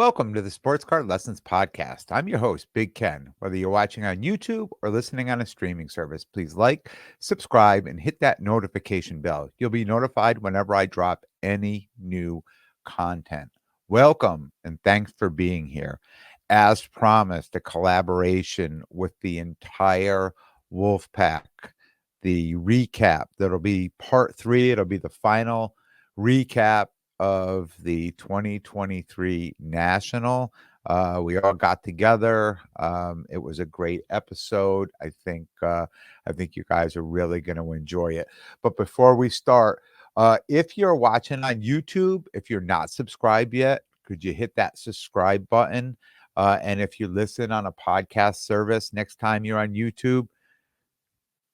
Welcome to the Sports Card Lessons Podcast. I'm your host, Big Ken. Whether you're watching on YouTube or listening on a streaming service, please like, subscribe, and hit that notification bell. You'll be notified whenever I drop any new content. Welcome and thanks for being here. As promised, a collaboration with the entire Wolfpack, the recap. That'll be part 3. It'll be the final recap of the 2023 National. We all got together. It was a great episode. I think you guys are really going to enjoy it. But before we start, if you're watching on YouTube, if you're not subscribed yet, could you hit that subscribe button? And if you listen on a podcast service, next time you're on YouTube,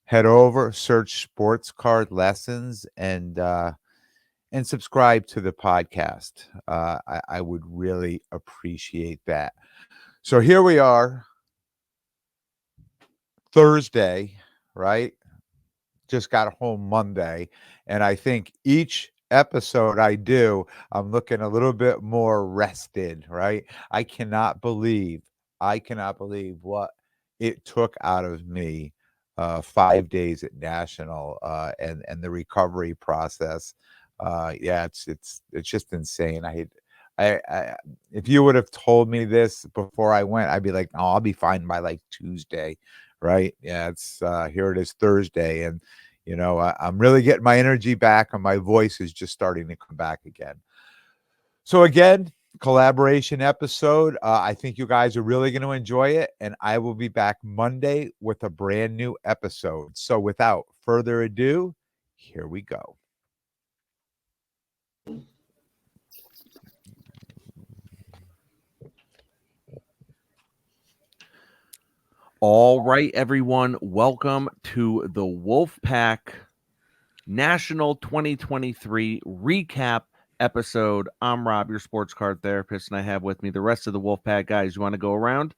head over, search Sports Card Lessons, and subscribe to the podcast. I would really appreciate that. So here we are, Thursday, right? Just got home Monday, and I think each episode I do, I'm looking a little bit more rested, right? I cannot believe what it took out of me 5 days at National and the recovery process. It's just insane. I if you would have told me this before I went, I'd be like, no, I'll be fine by like Tuesday, right? Yeah, it's here it is Thursday, and I'm really getting my energy back, and my voice is just starting to come back again. So again, collaboration episode. I think you guys are really going to enjoy it, and I will be back Monday with a brand new episode. So without further ado, here we go. All right, everyone. Welcome to the Wolfpack National 2023 recap episode. I'm Rob, your sports card therapist, and I have with me the rest of the Wolfpack guys. You want to go around?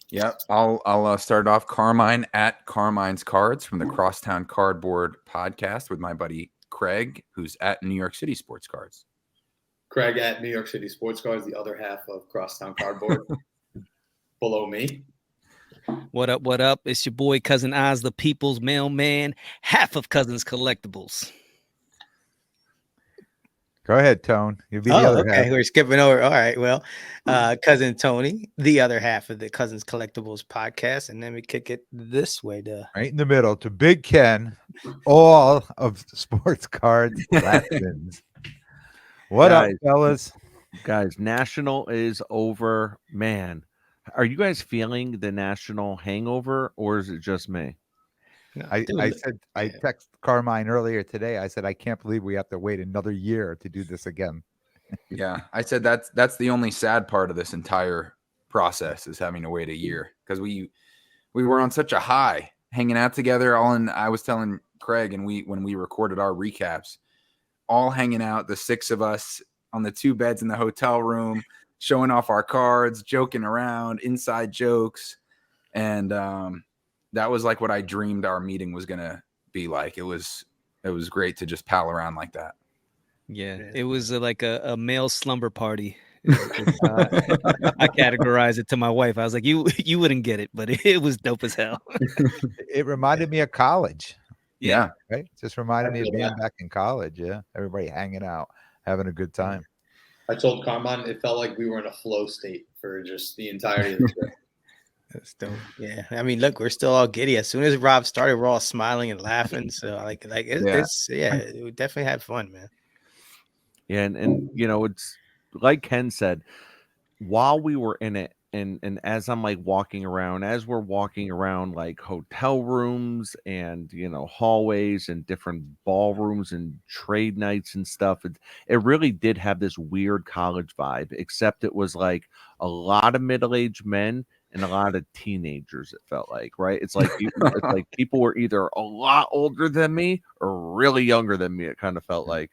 Yeah, I'll start off. Carmine at Carmine's Cards from the Crosstown Cardboard podcast with my buddy Craig, who's at New York City Sports Cards. Craig at New York City Sports Cards, the other half of Crosstown Cardboard. Below me. What up? What up? It's your boy Cousin Oz, the people's mailman, half of Cousins Collectibles. Go ahead, Tone. You'll be the other half. We're skipping over. All right. Well, Cousin Tony, the other half of the Cousins Collectibles podcast, and then we kick it this way to right in the middle to Big Ken, all of Sports Cards Lessons. What up, fellas? Guys, National is over, man. Are you guys feeling the National hangover, or is it just me? No, I texted Carmine earlier today. I said, I can't believe we have to wait another year to do this again. Yeah, I said that's the only sad part of this entire process is having to wait a year, because we were on such a high hanging out together. I was telling Craig, and when we recorded our recaps, all hanging out, the 6 of us on the 2 beds in the hotel room, showing off our cards, joking around, inside jokes. And that was like what I dreamed our meeting was going to be like. It was great to just pal around like that. Yeah, it was like a male slumber party. I categorized it to my wife. I was like, you wouldn't get it, but it was dope as hell. It reminded me of college. Yeah. Right? Just reminded me of being back in college. Yeah. Everybody hanging out, having a good time. I told Carmine it felt like we were in a flow state for just the entirety of the trip. That's dope. Yeah. I mean, look, we're still all giddy. As soon as Rob started, we're all smiling and laughing. So we definitely had fun, man. Yeah, and it's like Ken said, while we were in it, and as I'm like as we're walking around like hotel rooms and hallways and different ballrooms and trade nights and stuff, it really did have this weird college vibe, except it was like a lot of middle-aged men and a lot of teenagers. It felt like, right? It's like people were either a lot older than me or really younger than me. It kind of felt like,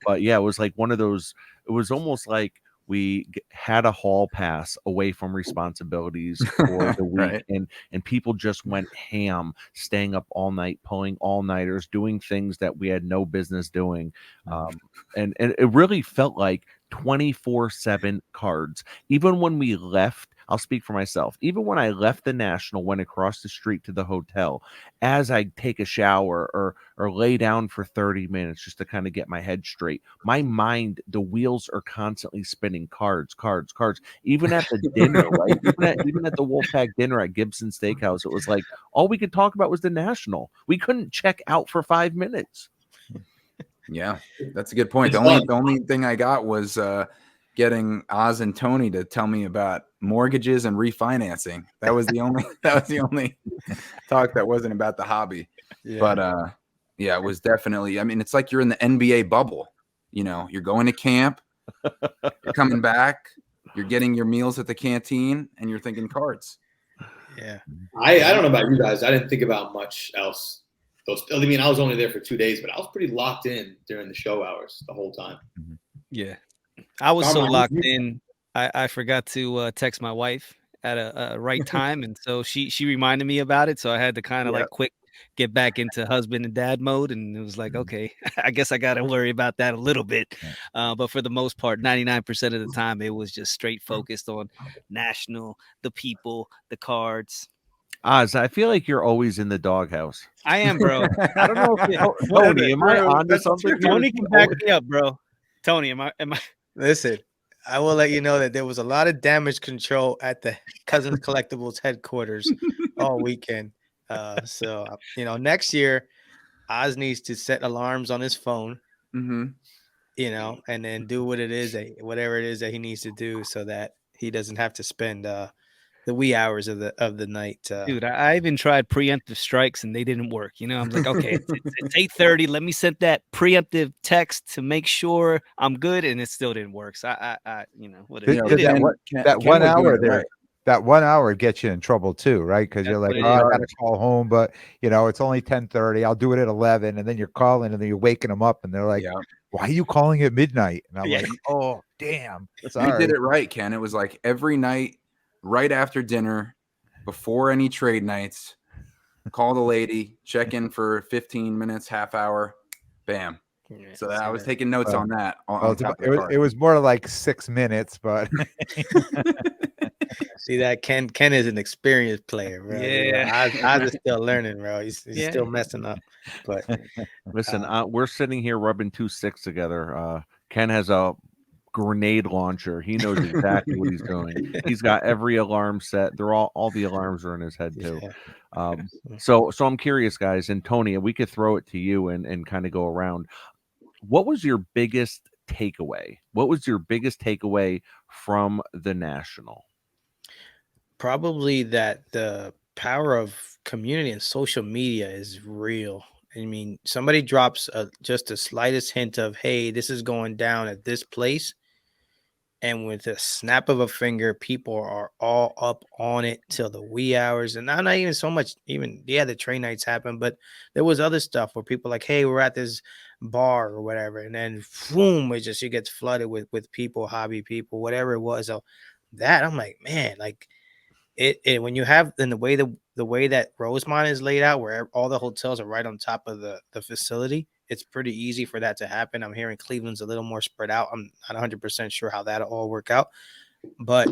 but yeah, it was like one of those. It was almost like we had a hall pass away from responsibilities for the week, right. and people just went ham, staying up all night, pulling all-nighters, doing things that we had no business doing. And it really felt like 24/7 cards. Even when we left, I'll speak for myself. Even when I left the National, went across the street to the hotel, as I take a shower or lay down for 30 minutes just to kind of get my head straight, my mind, the wheels are constantly spinning. Cards, cards, cards. Even at the dinner, right? Even at the Wolfpack dinner at Gibson Steakhouse, it was like all we could talk about was the National. We couldn't check out for 5 minutes. Yeah, that's a good point. It's The fun. only thing I got was getting Oz and Tony to tell me about mortgages and refinancing. That was the only talk that wasn't about the hobby. Yeah. But yeah, it was definitely. I mean, it's like you're in the NBA bubble. You know, you're going to camp, you're coming back, you're getting your meals at the canteen, and you're thinking cards. Yeah. I don't know about you guys. I didn't think about much else. I mean, I was only there for 2 days, but I was pretty locked in during the show hours the whole time. Yeah. I was so Carmine, locked you- in. I forgot to text my wife at a right time, and so she reminded me about it. So I had to kind of Yep. like quick get back into husband and dad mode, and it was like, okay, I guess I got to worry about that a little bit. But for the most part, 99% of the time, it was just straight focused on National, the people, the cards. Oz, I feel like you're always in the doghouse. I am, bro. I don't know if Tony, am I onto That's something? true. Tony can back me up, bro. Tony, am I? Listen, I will let you know that there was a lot of damage control at the Cousins Collectibles headquarters all weekend. So next year, Oz needs to set alarms on his phone, Mm-hmm. And then do whatever it is that he needs to do so that he doesn't have to spend the wee hours of the night. Dude, I even tried preemptive strikes and they didn't work. I'm like, okay, it's 8:30. Let me send that preemptive text to make sure I'm good, and it still didn't work. So what Th- it th- didn't that work. one- that 1 hour there, that 1 hour gets you in trouble too, right? Because you're like, That's oh, what I it gotta call home, but it's only 10:30. I'll do it at 11, and then you're calling, and then you're waking them up, and they're like, Yeah. why are you calling at midnight? And I'm Yeah. like, oh, damn. You Sorry. did it right, Ken. It was like every night, right after dinner, before any trade nights, call the lady, check in for 15 minutes, half hour, bam. So I was taking notes on that. On top of the card. It was more like 6 minutes, but See that Ken is an experienced player, bro. Yeah. I was still learning, bro. He's Yeah. still messing up. But Listen, we're sitting here rubbing 2 sticks together. Ken has a grenade launcher. He knows exactly what he's doing. He's got every alarm set. They're all the alarms are in his head too. yeah. So I'm curious, guys, and Tony, we could throw it to you and kind of go around. What was your biggest takeaway? What was your biggest takeaway from the National? Probably that the power of community and social media is real. I mean, somebody drops just the slightest hint of, hey, this is going down at this place. And with a snap of a finger, people are all up on it till the wee hours. And not even so much, the train nights happen, but there was other stuff where people like, hey, we're at this bar or whatever. And then boom, it gets flooded with people, hobby people, whatever it was. So that I'm like, man, like it when you have in the way that Rosemont is laid out, where all the hotels are right on top of the facility, it's pretty easy for that to happen. I'm hearing Cleveland's a little more spread out. I'm not 100% sure how that'll all work out, but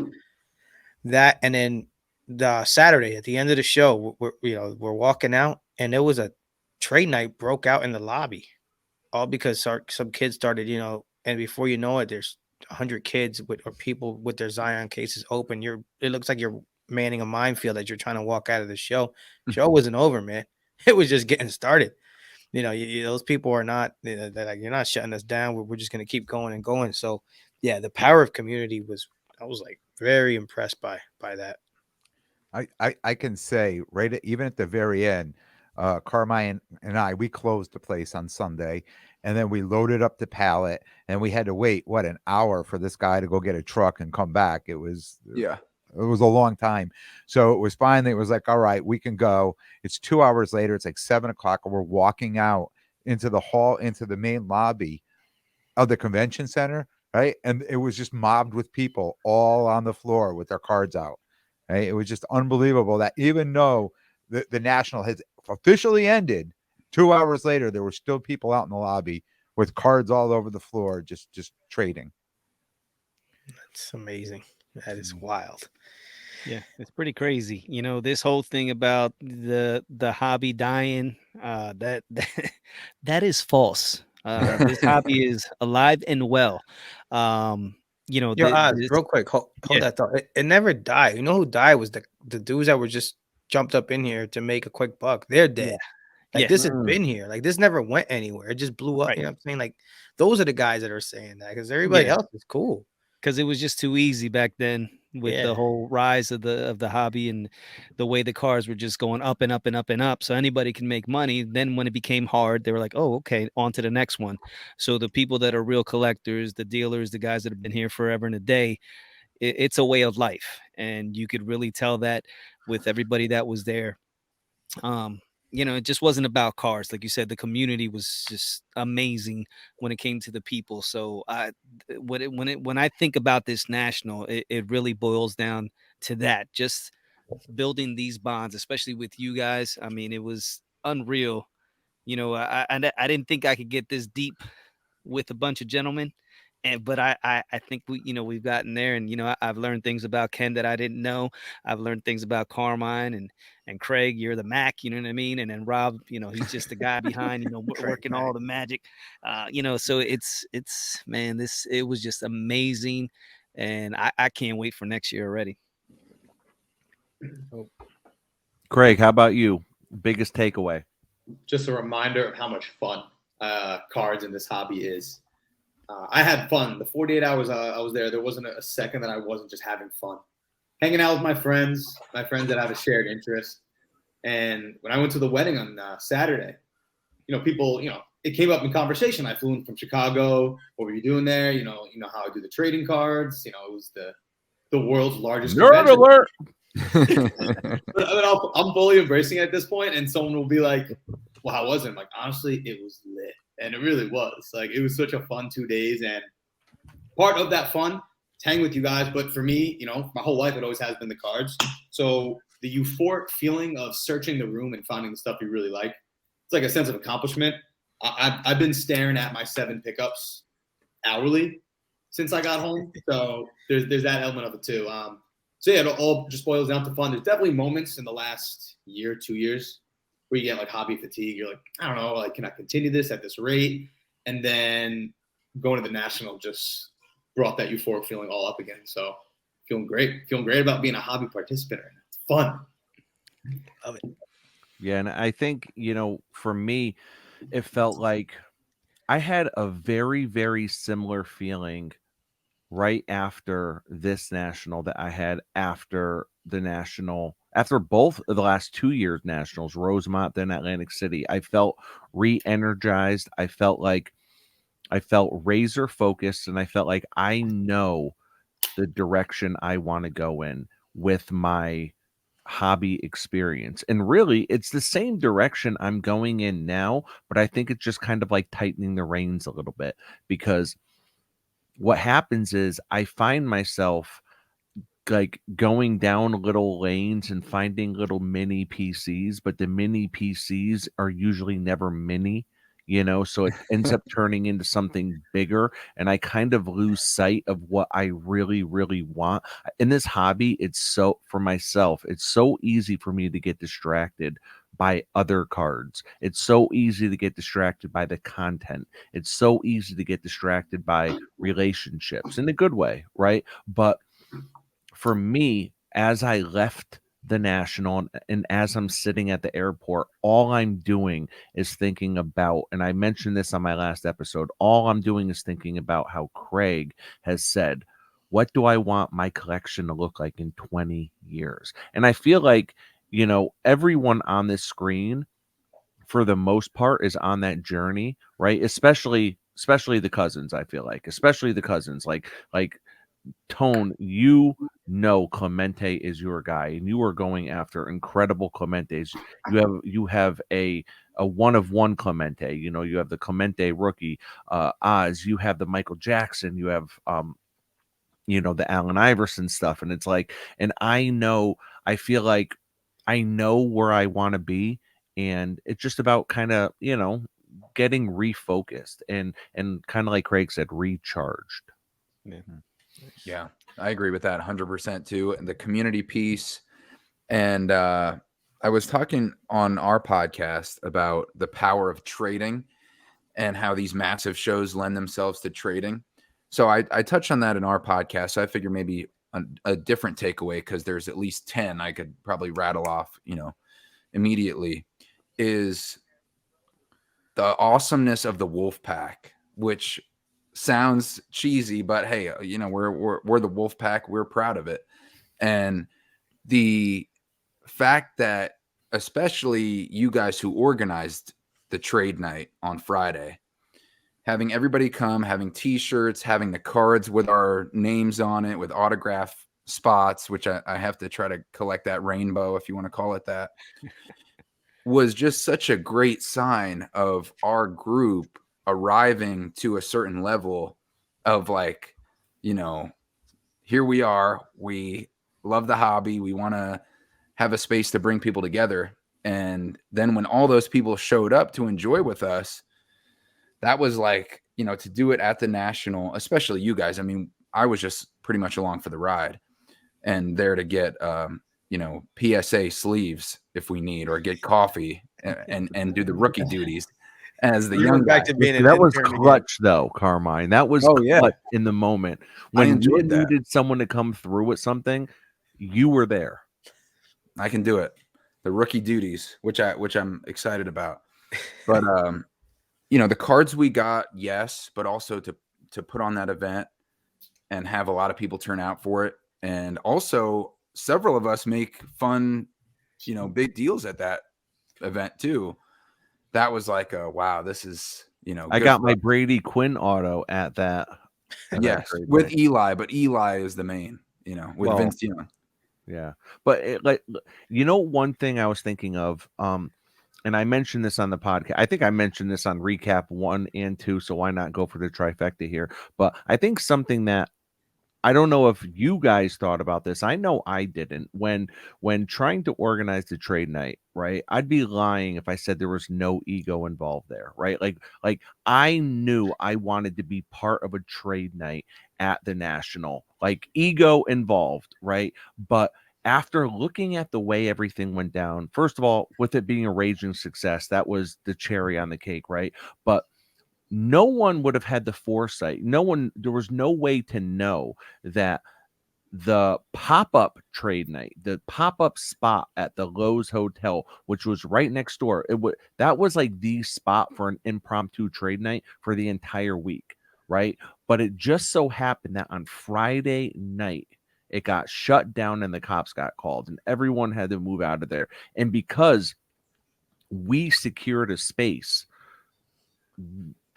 that, and then the Saturday at the end of the show, we're walking out, and there was a trade night broke out in the lobby, all because some kids started, and before you know it, there's 100 kids or people with their Zion cases open. It looks like you're manning a minefield as you're trying to walk out of the show. Show wasn't over, man. It was just getting started. Those people are not, they're like, you're not shutting us down. We're just going to keep going and going. So yeah, the power of community I was like very impressed by that. I can say even at the very end, Carmine and we closed the place on Sunday, and then we loaded up the pallet, and we had to wait an hour for this guy to go get a truck and come back. It was a long time. So it was finally, it was like, all right, we can go. It's 2 hours later. It's like 7:00, and we're walking out into the hall, into the main lobby of the convention center, right? And it was just mobbed with people all on the floor with their cards out. Right? It was just unbelievable that even though the National has officially ended, 2 hours later, there were still people out in the lobby with cards all over the floor, just trading. It's amazing. That is wild. Yeah, it's pretty crazy. You know, this whole thing about the hobby dying, that is false. This hobby is alive and well. You know, Your eyes, this, real quick. Hold yeah, that thought. It never died. You know who died was the dudes that were just jumped up in here to make a quick buck. They're yeah, dead. Like yeah, this has been here. Like this never went anywhere. It just blew up. right, You know what I'm saying? Like those are the guys that are saying that because everybody yeah. else is cool. Because it was just too easy back then with Yeah. the whole rise of the hobby and the way the cars were just going up and up and up and up. So anybody can make money. Then when it became hard, they were like, "Oh, okay, on to the next one." So the people that are real collectors, the dealers, the guys that have been here forever and a day, it's a way of life, and you could really tell that with everybody that was there. um you know, it just wasn't about cars. Like you said, the community was just amazing when it came to the people. So when I think about this national, it really boils down to that, just building these bonds, especially with you guys. I mean, it was unreal. You know, I didn't think I could get this deep with a bunch of gentlemen. And but I think we, you know, we've gotten there. And you know, I've learned things about Ken that I didn't know. I've learned things about Carmine and Craig. You're the Mac, you know what I mean. And then Rob, you know, he's just the guy behind, you know, working all the magic. You know, so it's man, this it was just amazing, and I can't wait for next year already. Craig, how about you? Biggest takeaway? Just a reminder of how much fun cards in this hobby is. I had fun. The 48 hours I was there, there wasn't a second that I wasn't just having fun. Hanging out with my friends that have a shared interest. And when I went to the wedding on Saturday, you know, people, you know, it came up in conversation. I flew in from Chicago. What were you doing there? You know how I do the trading cards. You know, it was the world's largest Nerd convention. alert! But I mean, I'm fully embracing it at this point, and someone will be like, "Well, how was it?" I'm like, honestly, it was lit, and it really was. Like, it was such a fun 2 days, and part of that fun, is hang with you guys. But for me, you know, my whole life it always has been the cards. So the euphoric feeling of searching the room and finding the stuff you really like, it's like a sense of accomplishment. I've been staring at my 7 pickups hourly since I got home, so there's that element of it too. So yeah, it all just boils down to fun. There's definitely moments in the last year, 2 years, where you get like hobby fatigue. You're like, I don't know, like, can I continue this at this rate? And then going to the national just brought that euphoric feeling all up again. So feeling great about being a hobby participant right now. It's fun. Love it. Yeah, and I think, you know, for me, it felt like I had a very, very similar feeling right after this national that I had after the national, after both of the last 2 years nationals, Rosemont, then Atlantic City. I felt re-energized. I felt razor focused, and I felt like I know the direction I want to go in with my hobby experience. And really, it's the same direction I'm going in now, but I think it's just kind of like tightening the reins a little bit, because what happens is I find myself like going down little lanes and finding little mini PCs, but the mini PCs are usually never mini, you know, so it ends up turning into something bigger, and I kind of lose sight of what I really, really want. In this hobby, it's so, for myself, it's so easy for me to get distracted by other cards. It's so easy to get distracted by the content. It's so easy to get distracted by relationships in a good way, right? But for me, as I left the national and as I'm sitting at the airport, all I'm doing is thinking about, and I mentioned this on my last episode, all I'm doing is thinking about how Craig has said, what do I want my collection to look like in 20 years? And I feel like, you know, everyone on this screen, for the most part, is on that journey, right? Especially the cousins, I feel like, especially the cousins, like Tone, you know Clemente is your guy, and you are going after incredible Clementes. You have a one of one Clemente. You know, you have the Clemente rookie, Oz. You have the Michael Jackson. You have you know, the Allen Iverson stuff, and it's like, and I feel like I know where I want to be, and it's just about kind of, you know, getting refocused and kind of like Craig said, recharged. Yeah. I agree with that 100% too. And the community piece. And I was talking on our podcast about the power of trading and how these massive shows lend themselves to trading. So I touched on that in our podcast. So I figure maybe a different takeaway, because there's at least 10 I could probably rattle off, immediately, is the awesomeness of the Wolfpack, which sounds cheesy, but hey, we're the Wolfpack. We're proud of it. And the fact that, especially you guys who organized the trade night on Friday, having everybody come, having t-shirts, having the cards with our names on it, with autograph spots, which I have to try to collect that rainbow, if you want to call it that, was just such a great sign of our group arriving to a certain level of, like, here we are. We love the hobby. We want to have a space to bring people together. And then when all those people showed up to enjoy with us, that was like, to do it at the National, especially you guys. I mean, I was just pretty much along for the ride, and there to get, PSA sleeves if we need, or get coffee and do the rookie duties as the You young went back guy. to being an That was intern again. clutch, though, Carmine. That was Oh, yeah. clutch in the moment. I When we enjoyed that. needed someone to come through with something, you were there. I can do it. The rookie duties, which I'm excited about. But the cards we got, yes, but also to put on that event and have a lot of people turn out for it, and also several of us make fun, big deals at that event too. That was like, wow, this is, I good got for my us. Brady Quinn auto at that. Yes, trade with night. Eli, but Eli is the main, with Well, Vince Young. Yeah, but one thing I was thinking of, and I mentioned this on the podcast. I think I mentioned this on recap 1 and 2, so why not go for the trifecta here? But I think something that I don't know if you guys thought about this. I know I didn't. When trying to organize the trade night, right? I'd be lying if I said there was no ego involved there, right? Like I knew I wanted to be part of a trade night at the National. Like, ego involved, right? But after looking at the way everything went down, first of all, with it being a raging success, that was the cherry on the cake, right? But no one would have had the foresight. There was no way to know that the pop-up trade night, the pop-up spot at the Lowe's Hotel, which was right next door, that was like the spot for an impromptu trade night for the entire week, right? But it just so happened that on Friday night, it got shut down and the cops got called and everyone had to move out of there. And because we secured a space,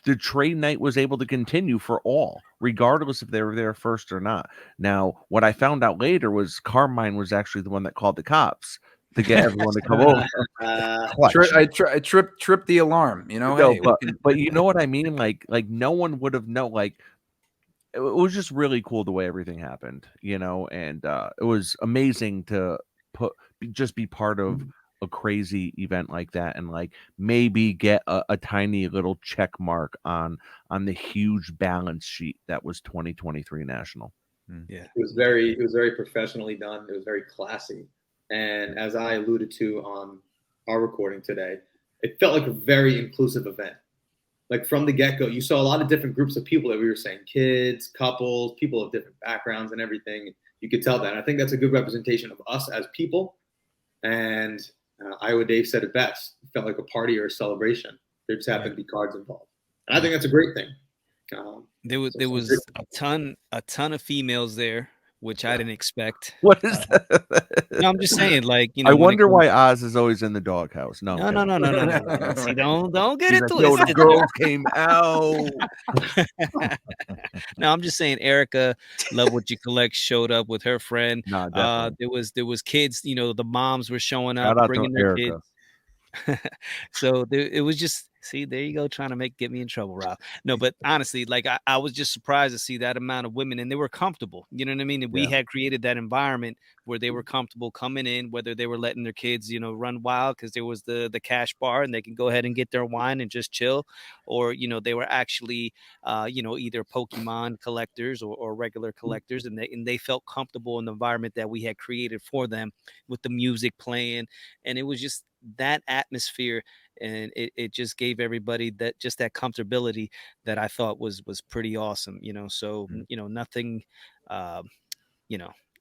the trade night was able to continue for all, regardless if they were there first or not. Now, what I found out later was Carmine was actually the one that called the cops to get everyone to come over. I tripped the alarm. Hey, but you know what I mean? Like no one would have known. Like, it was just really cool the way everything happened, and it was amazing to just be part of a crazy event like that, and like maybe get a tiny little check mark on the huge balance sheet that was 2023 National. Yeah, it was very professionally done. It was very classy, and as I alluded to on our recording today, it felt like a very inclusive event. Like, from the get-go, you saw a lot of different groups of people that we were saying, kids, couples, people of different backgrounds and everything. You could tell that. And I think that's a good representation of us as people. And Iowa Dave said it best. It felt like a party or a celebration. There just happened to be cards involved. And I think that's a great thing. there was a ton of females there, which I didn't expect. What is that? No, I'm just saying, like, I wonder why Oz is always in the doghouse. No. No. See, don't get He's it like, yo, the twisted. girls came out. No, I'm just saying, Erica, Love What You Collect, showed up with her friend. Nah, definitely. There was kids. The moms were showing Shout up, out bringing to their Erica. kids. So it was just See, there you go, trying to get me in trouble, Rob. No, but honestly, like I was just surprised to see that amount of women, and they were comfortable. You know what I mean? And we Yeah. had created that environment where they were comfortable coming in, whether they were letting their kids, run wild because there was the cash bar and they can go ahead and get their wine and just chill, or they were actually, either Pokemon collectors or regular collectors, and they felt comfortable in the environment that we had created for them with the music playing, and it was just that atmosphere, and it just gave everybody that comfortability that I thought was pretty awesome. So nothing, um,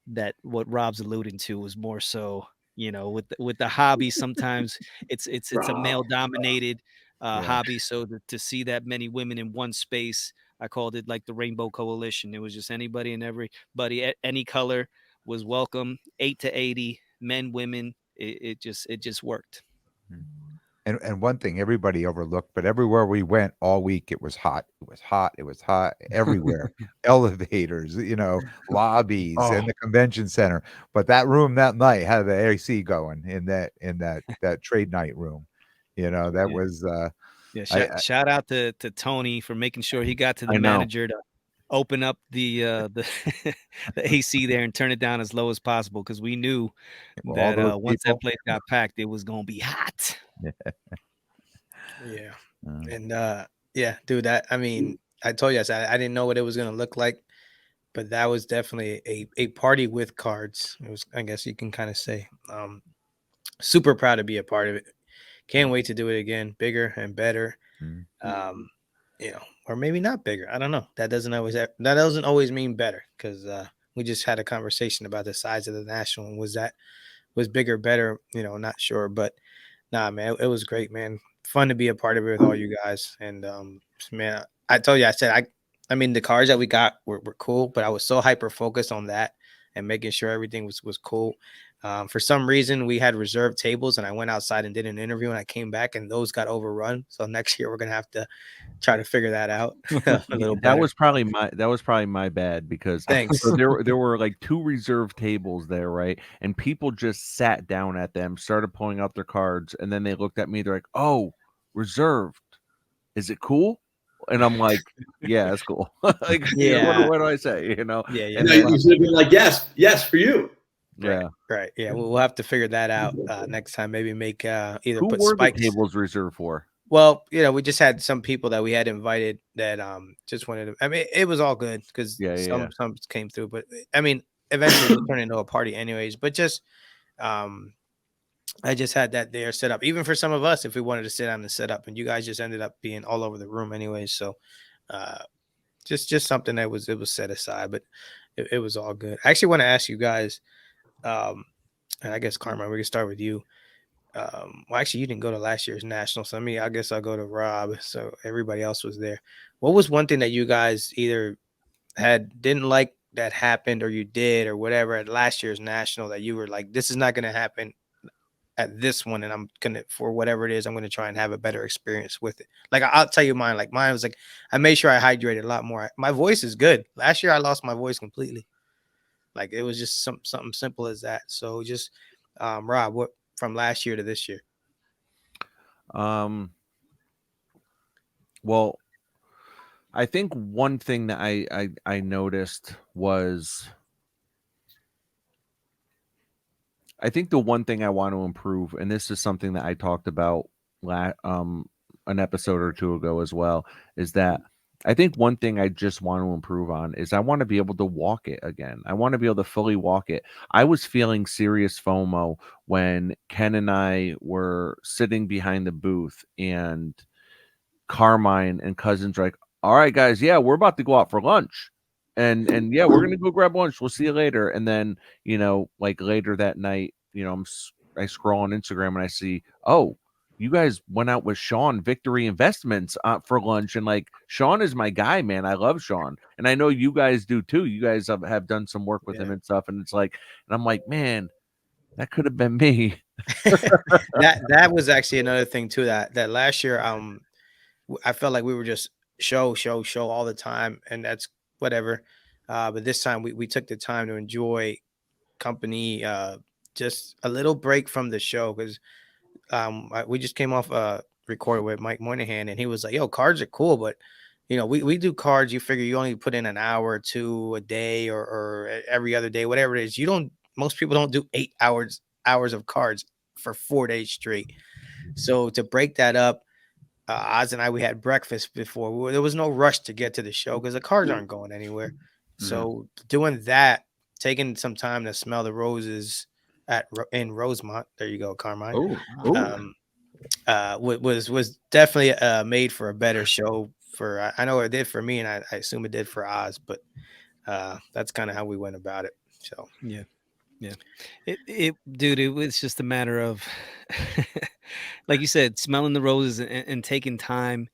that what Rob's alluding to was more so, with the hobby. Sometimes it's a male dominated Yeah. hobby, so to see that many women in one space, I called it like the Rainbow Coalition. It was just anybody and everybody, any color was welcome. 8 to 80 men, women. It just worked. And one thing everybody overlooked, but everywhere we went all week, it was hot. It was hot. It was hot everywhere. Elevators, lobbies, Oh. and the convention center. But that room that night had the AC going in that trade night room. That Yeah. was Yeah, I shout out to Tony for making sure he got to the I know. manager to open up the the AC there and turn it down as low as possible, because we knew all that those once that people. place got packed, it was gonna be hot. Yeah. Uh, And yeah, dude, I mean, I told you, I didn't know what it was gonna look like, but that was definitely a party with cards. It was, I guess you can kind of say. Super proud to be a part of it. Can't wait to do it again, bigger and better. mm, Or maybe not bigger. I don't know. That doesn't always mean better, because we just had a conversation about the size of the national, and was bigger better? Not sure, but nah, man, it was great, man. Fun to be a part of it with all you guys. And man, I told you, I mean, the cards that we got were cool, but I was so hyper focused on that and making sure everything was cool. For some reason, we had reserved tables, and I went outside and did an interview, and I came back, and those got overrun. So next year, we're gonna have to try to figure that out a little That better. was probably my bad, because Thanks. so there were like 2 reserved tables there, right? And people just sat down at them, started pulling out their cards, and then they looked at me. They're like, "Oh, reserved. Is it cool?" And I'm like, "Yeah, it's cool." Like, Yeah. what do I say? Yeah. And No, then you should have been like, yes, for you. yeah, Right. Yeah. We'll have to figure that out next time. Maybe make either who put were the spikes. tables reserved for? Well, we just had some people that we had invited that just wanted to. I mean, it was all good because Yeah. some came through, but I mean, eventually it turned into a party anyways. But just I just had that there set up, even for some of us, if we wanted to sit down and set up, and you guys just ended up being all over the room anyways. So just something that it was set aside, but it was all good. I actually want to ask you guys, and I guess Carmen, we can start with you. Well, actually, you didn't go to last year's national, so I guess I'll go to Rob. So everybody else was there. What was one thing that you guys either didn't like that happened, or you did, or whatever, at last year's national, that you were like, this is not going to happen at this one, and I'm gonna, for whatever it is, I'm gonna try and have a better experience with it. Like I'll tell you mine. Like mine was like, I made sure I hydrated a lot more. My voice is good. Last year I lost my voice completely. Like it was just something simple as that. So just Rob, what from last year to this year? Well, I think one thing that I noticed was, I think the one thing I want to improve, and this is something that I talked about an episode or 2 ago as well, is that I think one thing I just want to improve on is I want to be able to walk it again. I want to be able to fully walk it. I was feeling serious FOMO when Ken and I were sitting behind the booth, and Carmine and Cousins were like, "All right, guys, yeah, we're about to go out for lunch." And yeah, we're gonna go grab lunch. We'll see you later. And then like later that night, I scroll on Instagram and I see, oh, you guys went out with Sean Victory Investments for lunch, and like Sean is my guy, man. I love Sean, and I know you guys do too. You guys have done some work with him and stuff, and it's like, and I'm like, man, that could have been me. that was actually another thing too, that last year I felt like we were just show all the time, and that's whatever. But this time we took the time to enjoy company, just a little break from the show, because we just came off recorded with Mike Moynihan, and he was like, "Yo, cards are cool, but you know, we do cards. You figure you only put in an hour or two a day, or every other day, whatever it is. You don't. Most people don't do 8 hours of cards for 4 days straight. So to break that up, Oz and I, we had breakfast before. There was no rush to get to the show because the cars aren't going anywhere. So doing that, taking some time to smell the roses in Rosemont. There you go, Carmine. Was definitely made for a better show. I know it did for me, and I assume it did for Oz. But that's kind of how we went about it. So yeah. Dude, it was just a matter of, like you said, smelling the roses and taking time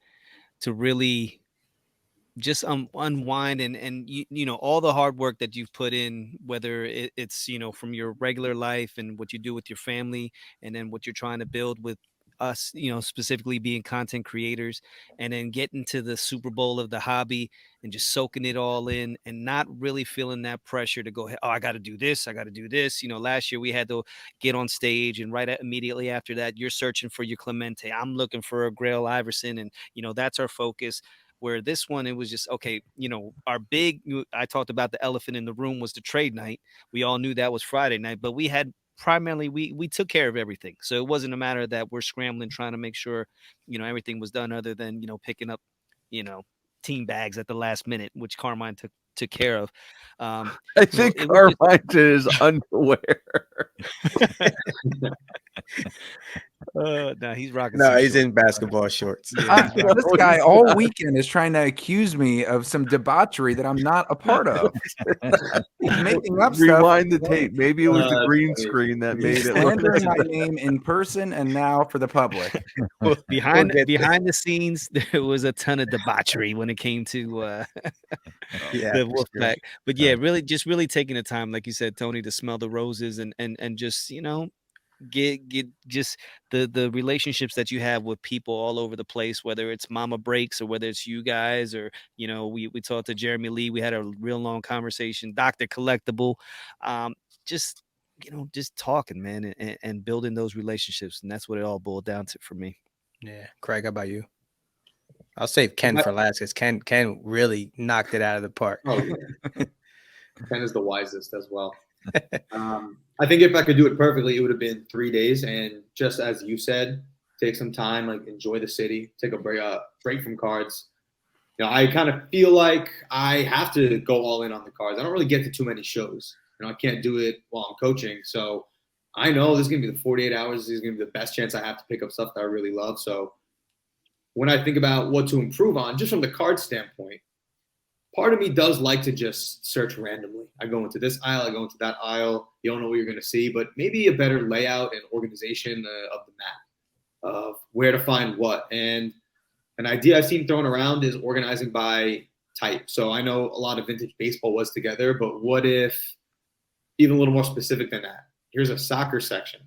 to really just unwind and you know all the hard work that you've put in, whether it's from your regular life and what you do with your family, and then what you're trying to build with us, specifically being content creators, and then getting to the Super Bowl of the hobby and just soaking it all in and not really feeling that pressure to go, oh, I got to do this, I got to do this. Last year we had to get on stage, and immediately after that you're searching for your Clemente, I'm looking for a Grail Iverson, and that's our focus. Where this one, it was just, okay, our I talked about the elephant in the room was the trade night. We all knew that was Friday night, but we had primarily, we took care of everything. So it wasn't a matter that we're scrambling, trying to make sure, everything was done, other than, picking up, team bags at the last minute, which Carmine took care of. I think Carmine did his underwear. No, he's rocking. No, he's in basketball shorts. Yeah, this guy all weekend is trying to accuse me of some debauchery that I'm not a part of. He's making up stuff. Rewind the tape. Maybe it was the green screen that made it. Slandering my name in person and now for the public. Behind the scenes, there was a ton of debauchery when it came to the Wolfpack. But yeah, really taking the time, like you said, Tony, to smell the roses and just get just the relationships that you have with people all over the place, whether it's Mama Breaks or whether it's you guys, or we talked to Jeremy Lee, we had a real long conversation, Dr. Collectible, just talking, man, and building those relationships, and that's what it all boiled down to for me. Yeah. Craig, how about you? I'll save Ken for last, because Ken really knocked it out of the park. Oh, yeah. Ken is the wisest as well. I think if I could do it perfectly, it would have been 3 days. And just as you said, take some time, like enjoy the city, take a break from cards. I kind of feel like I have to go all in on the cards. I don't really get to too many shows. I can't do it while I'm coaching. So I know this is going to be the 48 hours. This is going to be the best chance I have to pick up stuff that I really love. So when I think about what to improve on, just from the card standpoint, part of me does like to just search randomly. I go into this aisle, I go into that aisle. You don't know what you're going to see, but maybe a better layout and organization of the map of where to find what. And an idea I've seen thrown around is organizing by type. So I know a lot of vintage baseball was together, but what if even a little more specific than that? Here's a soccer section.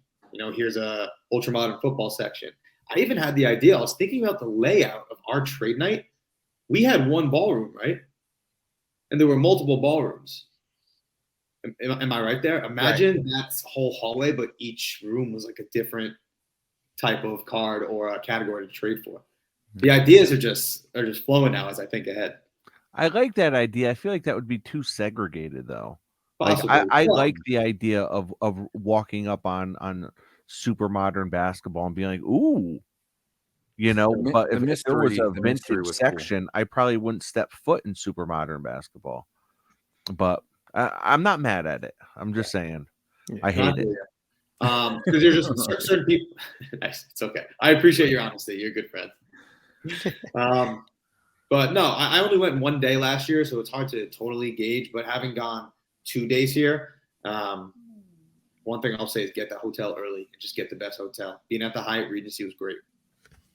Here's a ultramodern football section. I even had the idea. I was thinking about the layout of our trade night. We had one ballroom, right? And there were multiple ballrooms. Am I right there? Imagine that's a whole hallway, but each room was like a different type of card or a category to trade for. The ideas are just flowing now as I think ahead. I like that idea. I feel like that would be too segregated, though. Possibly. Like I like the idea of walking up on super modern basketball and being like, ooh. But if there was a vintage section, I probably wouldn't step foot in super modern basketball. But I'm not mad at it. I'm just saying, I hate it. Because there's just certain people. Nice, it's okay. I appreciate your honesty. You're a good friend. But no, I only went 1 day last year, so it's hard to totally gauge. But having gone 2 days here, one thing I'll say is get the hotel early and just get the best hotel. Being at the Hyatt Regency was great.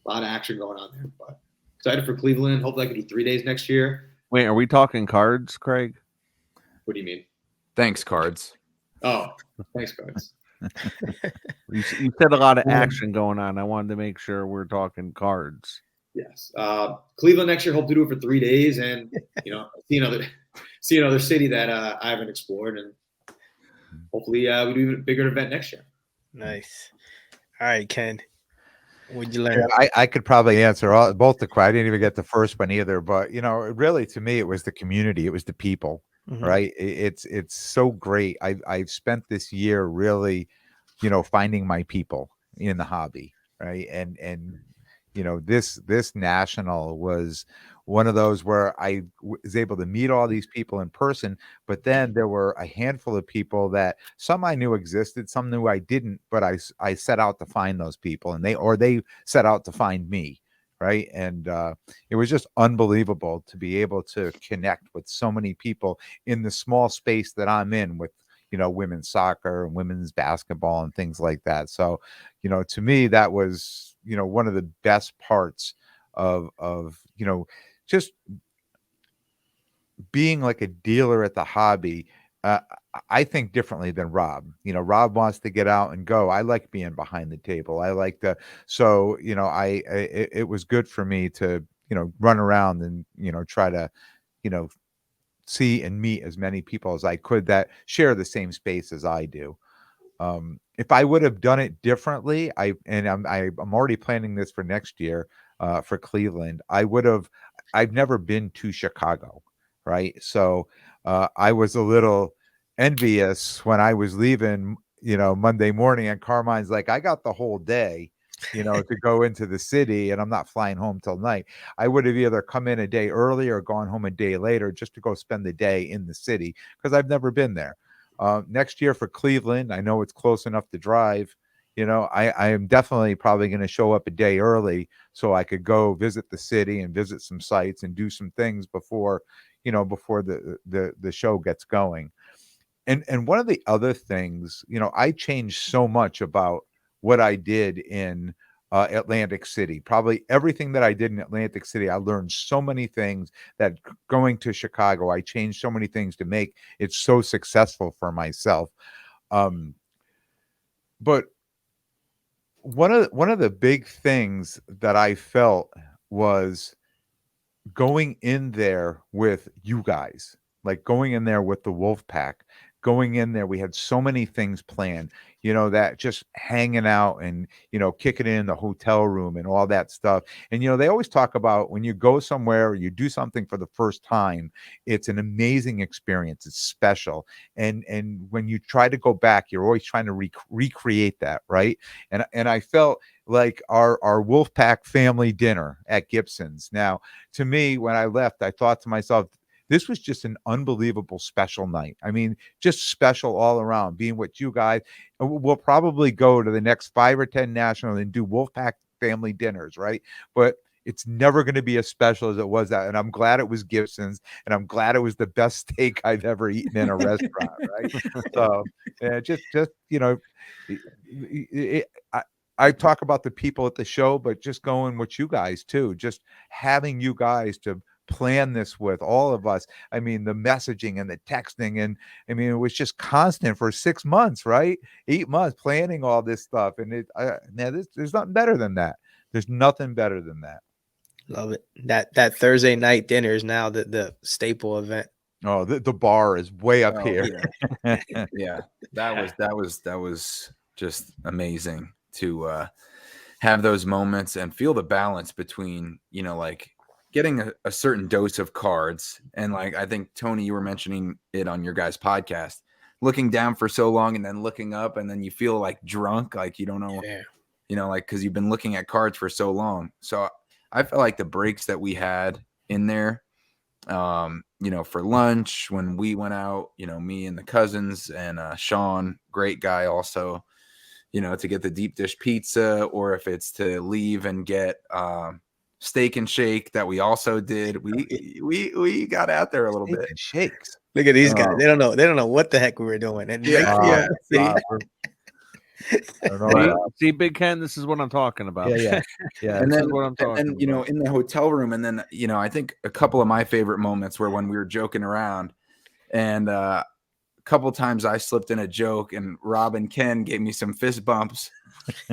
A lot of action going on there, but excited for Cleveland. Hopefully I can do 3 days next year. Wait, are we talking cards, Craig? What do you mean? Thanks, cards. Oh, thanks, cards. You said a lot of action going on. I wanted to make sure we're talking cards. Yes. Cleveland next year, hope to do it for 3 days and, see another city that I haven't explored, and hopefully we do a bigger event next year. Nice. All right, Ken. What'd you learn? I could probably answer both the questions. I didn't even get the first one either, but really to me, it was the community, it was the people, Mhm. right? It's so great. I've spent this year really, finding my people in the hobby, right? And this national was one of those where I was able to meet all these people in person, but then there were a handful of people that some I knew existed, some knew I didn't, but I set out to find those people, and they set out to find me, right? And it was just unbelievable to be able to connect with so many people in the small space that I'm in with women's soccer and women's basketball and things like that. So to me, that was one of the best parts of just being like a dealer at the hobby. I think differently than Rob. Rob wants to get out and go. I like being behind the table. I like to. So it was good for me to run around and try to you know see and meet as many people as I could that share the same space as I do. If I would have done it differently, I'm already planning this for next year, for Cleveland. I've never been to Chicago, right? So I was a little envious when I was leaving, Monday morning, and Carmine's like, I got the whole day, to go into the city, and I'm not flying home till night. I would have either come in a day early or gone home a day later just to go spend the day in the city because I've never been there. Next year for Cleveland, I know it's close enough to drive. I am definitely probably going to show up a day early so I could go visit the city and visit some sites and do some things before the show gets going. And one of the other things, I changed so much about what I did in Atlantic City. Probably everything that I did in Atlantic City, I learned so many things that going to Chicago, I changed so many things to make it so successful for myself. But one of the big things that I felt was going in there with you guys, like going in there with the Wolfpack, going in there, we had so many things planned, that just hanging out and, kicking it in the hotel room and all that stuff. And, they always talk about when you go somewhere or you do something for the first time, it's an amazing experience. It's special. And when you try to go back, you're always trying to recreate that. Right. And I felt like our Wolfpack family dinner at Gibson's. Now, to me, when I left, I thought to myself, this was just an unbelievable special night. I mean, just special all around, being with you guys. We'll probably go to the next 5 or 10 national and do Wolfpack family dinners, right? But it's never going to be as special as it was that. And I'm glad it was Gibson's, and I'm glad it was the best steak I've ever eaten in a restaurant, right? So I talk about the people at the show, but just going with you guys too, just having you guys to plan this with all of us. I mean, the messaging and the texting, and I mean, it was just constant for 6 months, right? 8 months planning all this stuff. And there's nothing better than that. There's nothing better than that. Love it. That Thursday night dinner is now the staple event. Oh, the bar is way up here. Yeah. Yeah, that was just amazing to have those moments and feel the balance between, like getting a certain dose of cards. And like, I think Tony, you were mentioning it on your guys' podcast, looking down for so long and then looking up, and then you feel like drunk, like you don't know, like, cause you've been looking at cards for so long. So I felt like the breaks that we had in there, for lunch when we went out, me and the cousins and Sean, great guy also, to get the deep dish pizza, or if it's to leave and get steak and shake that we also did. We got out there a little bit. And shakes. Look at these guys. They don't know what the heck we were doing. And I don't know. See, Big Ken, this is what I'm talking about. Yeah. And This then, is what I'm talking about. in the hotel room, and then, I think a couple of my favorite moments were when we were joking around, and a couple times I slipped in a joke, and Rob and Ken gave me some fist bumps,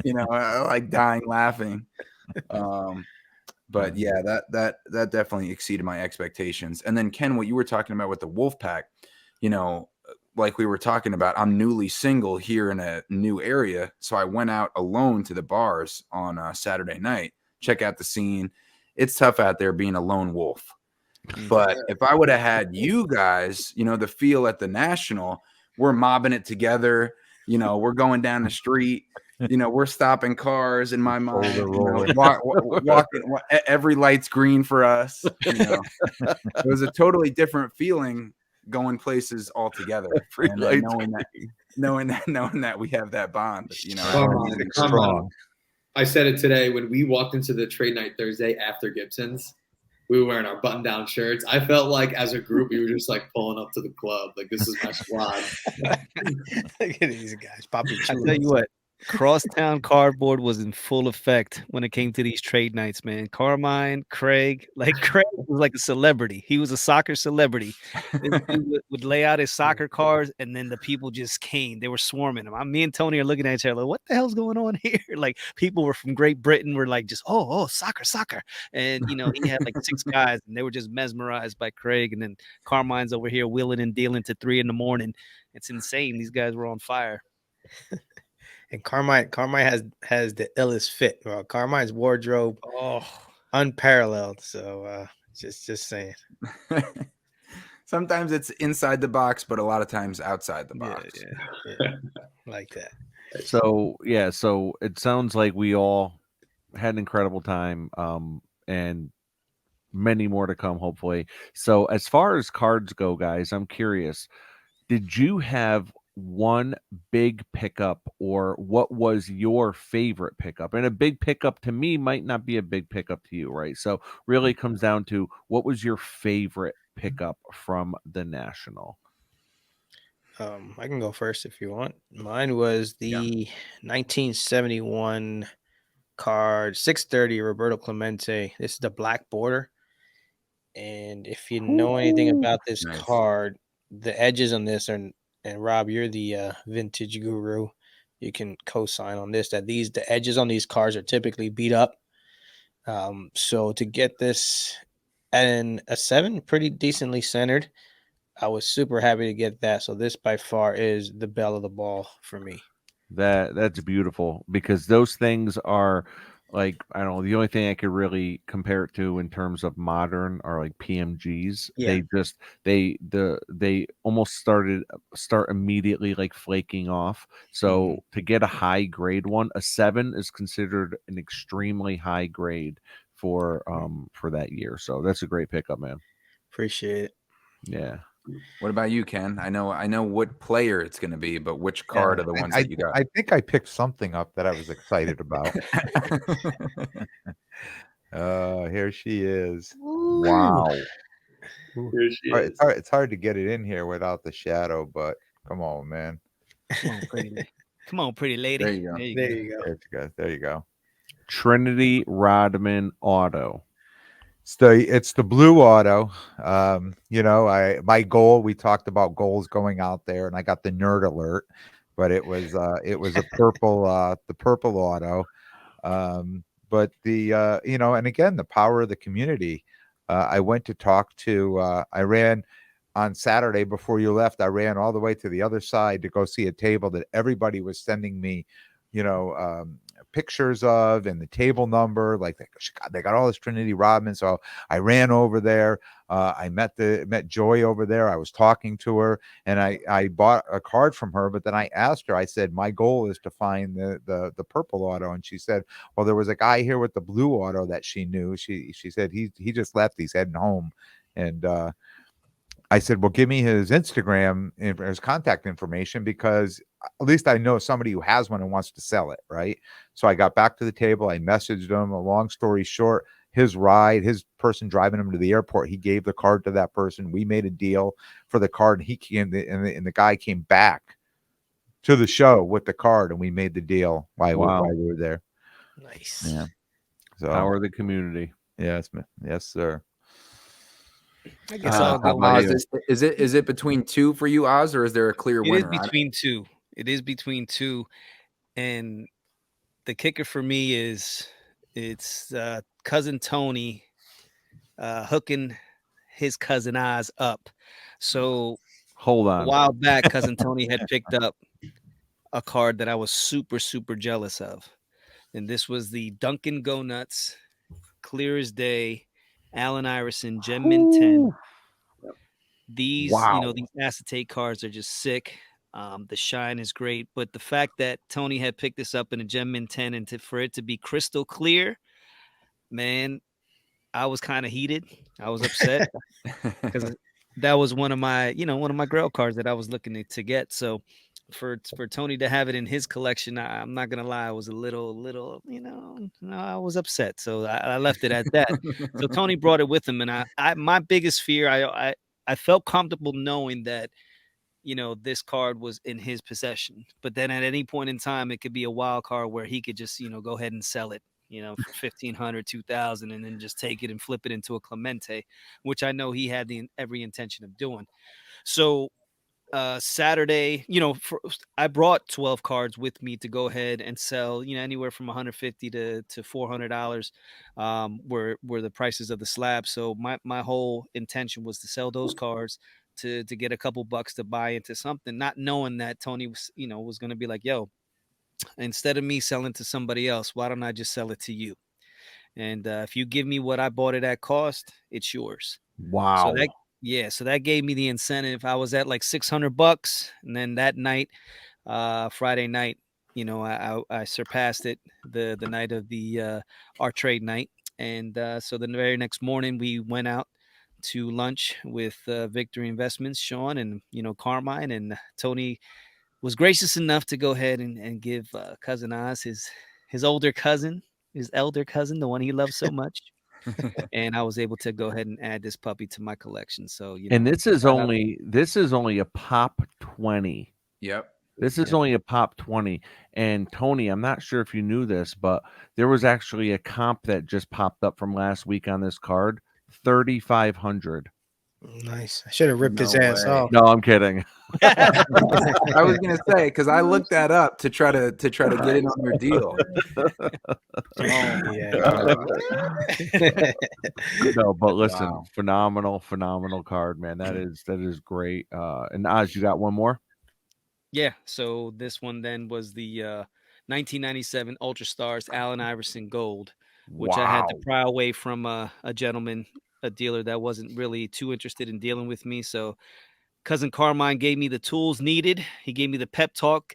like dying laughing. But yeah, that definitely exceeded my expectations. And then Ken, what you were talking about with the Wolfpack, like we were talking about, I'm newly single here in a new area. So I went out alone to the bars on Saturday night, check out the scene. It's tough out there being a lone wolf. But if I would have had you guys, the feel at the National, we're mobbing it together. We're going down the street. We're stopping cars in my mind. Walking, every light's green for us. It was a totally different feeling going places all together. And knowing that we have that bond. Carmine, I said it today when we walked into the trade night Thursday after Gibson's. We were wearing our button-down shirts. I felt like as a group, we were just like pulling up to the club. Like, this is my squad. Look at these guys. Poppy I tell you what, crosstown cardboard was in full effect when it came to these trade nights, man. Carmine, Craig was like a celebrity. He was a soccer celebrity. He would lay out his soccer cards, and then the people just came. They were swarming him. Me and Tony are looking at each other like, what the hell's going on here? Like, people were from Great Britain were like, just, oh, soccer. And, he had like 6 guys, and they were just mesmerized by Craig. And then Carmine's over here wheeling and dealing to 3 a.m. It's insane. These guys were on fire. And Carmine has the illest fit, bro. Carmine's wardrobe, unparalleled. So just saying. Sometimes it's inside the box, but a lot of times outside the box. Yeah. Like that. So it sounds like we all had an incredible time, and many more to come, hopefully. So as far as cards go, guys, I'm curious, did you have one big pickup, or what was your favorite pickup? And a big pickup to me might not be a big pickup to you, right? So really it comes down to, what was your favorite pickup from the National? I can go first if you want. Mine was the 1971 card 630 Roberto Clemente. This is the black border. And if you know anything about this card, the edges on this are, and Rob, you're the vintage guru. You can co-sign on this, that the edges on these cards are typically beat up. So to get this and a 7, pretty decently centered, I was super happy to get that. So this by far is the belle of the ball for me. That's beautiful, because those things are like, I don't know, the only thing I could really compare it to in terms of modern are like PMGs. Yeah. They almost start immediately like flaking off. So to get a high grade one, a 7 is considered an extremely high grade for that year. So that's a great pickup, man. Appreciate it. Yeah. What about you, Ken? I know what player it's going to be, but which card are the ones that you got? I think I picked something up that I was excited about. Here she is. Wow. Here she is. It's hard to get it in here without the shadow, but come on, man. Come on, pretty lady. There you go. There you go. Trinity Rodman Auto. It's the blue auto. My goal, we talked about goals going out there, and I got the nerd alert, but it was a purple the purple auto. But and again, the power of the community. I went to talk to I ran on Saturday before you left. I ran all the way to the other side to go see a table that everybody was sending me, pictures of, and the table number. Like they got all this Trinity Rodman. So I ran over there. I met Joy over there. I was talking to her, and I bought a card from her. But then I asked her, I said, my goal is to find the purple auto. And she said, well, there was a guy here with the blue auto that she knew. She said he just left. He's heading home. And I said, well, give me his Instagram and his contact information, because at least I know somebody who has one and wants to sell it, right? So I got back to the table. I messaged him. A long story short, his person driving him to the airport, he gave the card to that person. We made a deal for the card, and he came, and the guy came back to the show with the card, and we made the deal while we were there. Nice. Yeah. So Power of the community. Yes, sir. I guess I'll go. Oz, is it between 2 for you, Oz, or is there a clear winner? It is between 2. It is between 2, and the kicker for me is it's cousin Tony hooking his cousin Oz up. So Hold A on. while back, cousin Tony had picked up a card that I was super, super jealous of. And this was the Dunkin' Go Nuts, clear as day, Allen Iverson, Gem Mint 10. These, Wow. these acetate cards are just sick. The shine is great, but the fact that Tony had picked this up in a Gem Mint 10 and for it to be crystal clear, man, I was kind of heated. I was upset because that was one of my grail cards that I was looking to get. So for Tony to have it in his collection, I'm not gonna lie, I was a little, I was upset. So I left it at that. So Tony brought it with him, and my biggest fear, I felt comfortable knowing that this card was in his possession. But then at any point in time, it could be a wild card where he could just go ahead and sell it, for 1,500, 2,000, and then just take it and flip it into a Clemente, which I know he had every intention of doing. So Saturday, I brought 12 cards with me to go ahead and sell, anywhere from $150 to $400 were the prices of the slab. So my whole intention was to sell those cards to get a couple bucks to buy into something, not knowing that Tony was going to be like, yo, instead of me selling to somebody else, why don't I just sell it to you? And if you give me what I bought it at cost, it's yours. Wow. So that gave me the incentive. I was at like $600, and then that night, Friday night, I surpassed it the night of our trade night, and so the very next morning we went out to lunch with Victory Investments, Sean, and Carmine, and Tony was gracious enough to go ahead and give cousin Oz his older cousin, his elder cousin, the one he loves so much. And I was able to go ahead and add this puppy to my collection. So, and this is only a pop 20. Yep. This is only a pop 20. And Tony, I'm not sure if you knew this, but there was actually a comp that just popped up from last week on this card, 3,500. Nice. I should have ripped his No ass way. off. No, I'm kidding. I was gonna say, because I looked that up to try to get in on your deal. No, but listen, Wow. phenomenal card, man. That is great. And Oz, you got one more? Yeah. So this one then was the 1997 Ultra Stars Allen Iverson Gold, which I had to pry away from a gentleman, a dealer that wasn't really too interested in dealing with me. So cousin Carmine gave me the tools needed. He gave me the pep talk,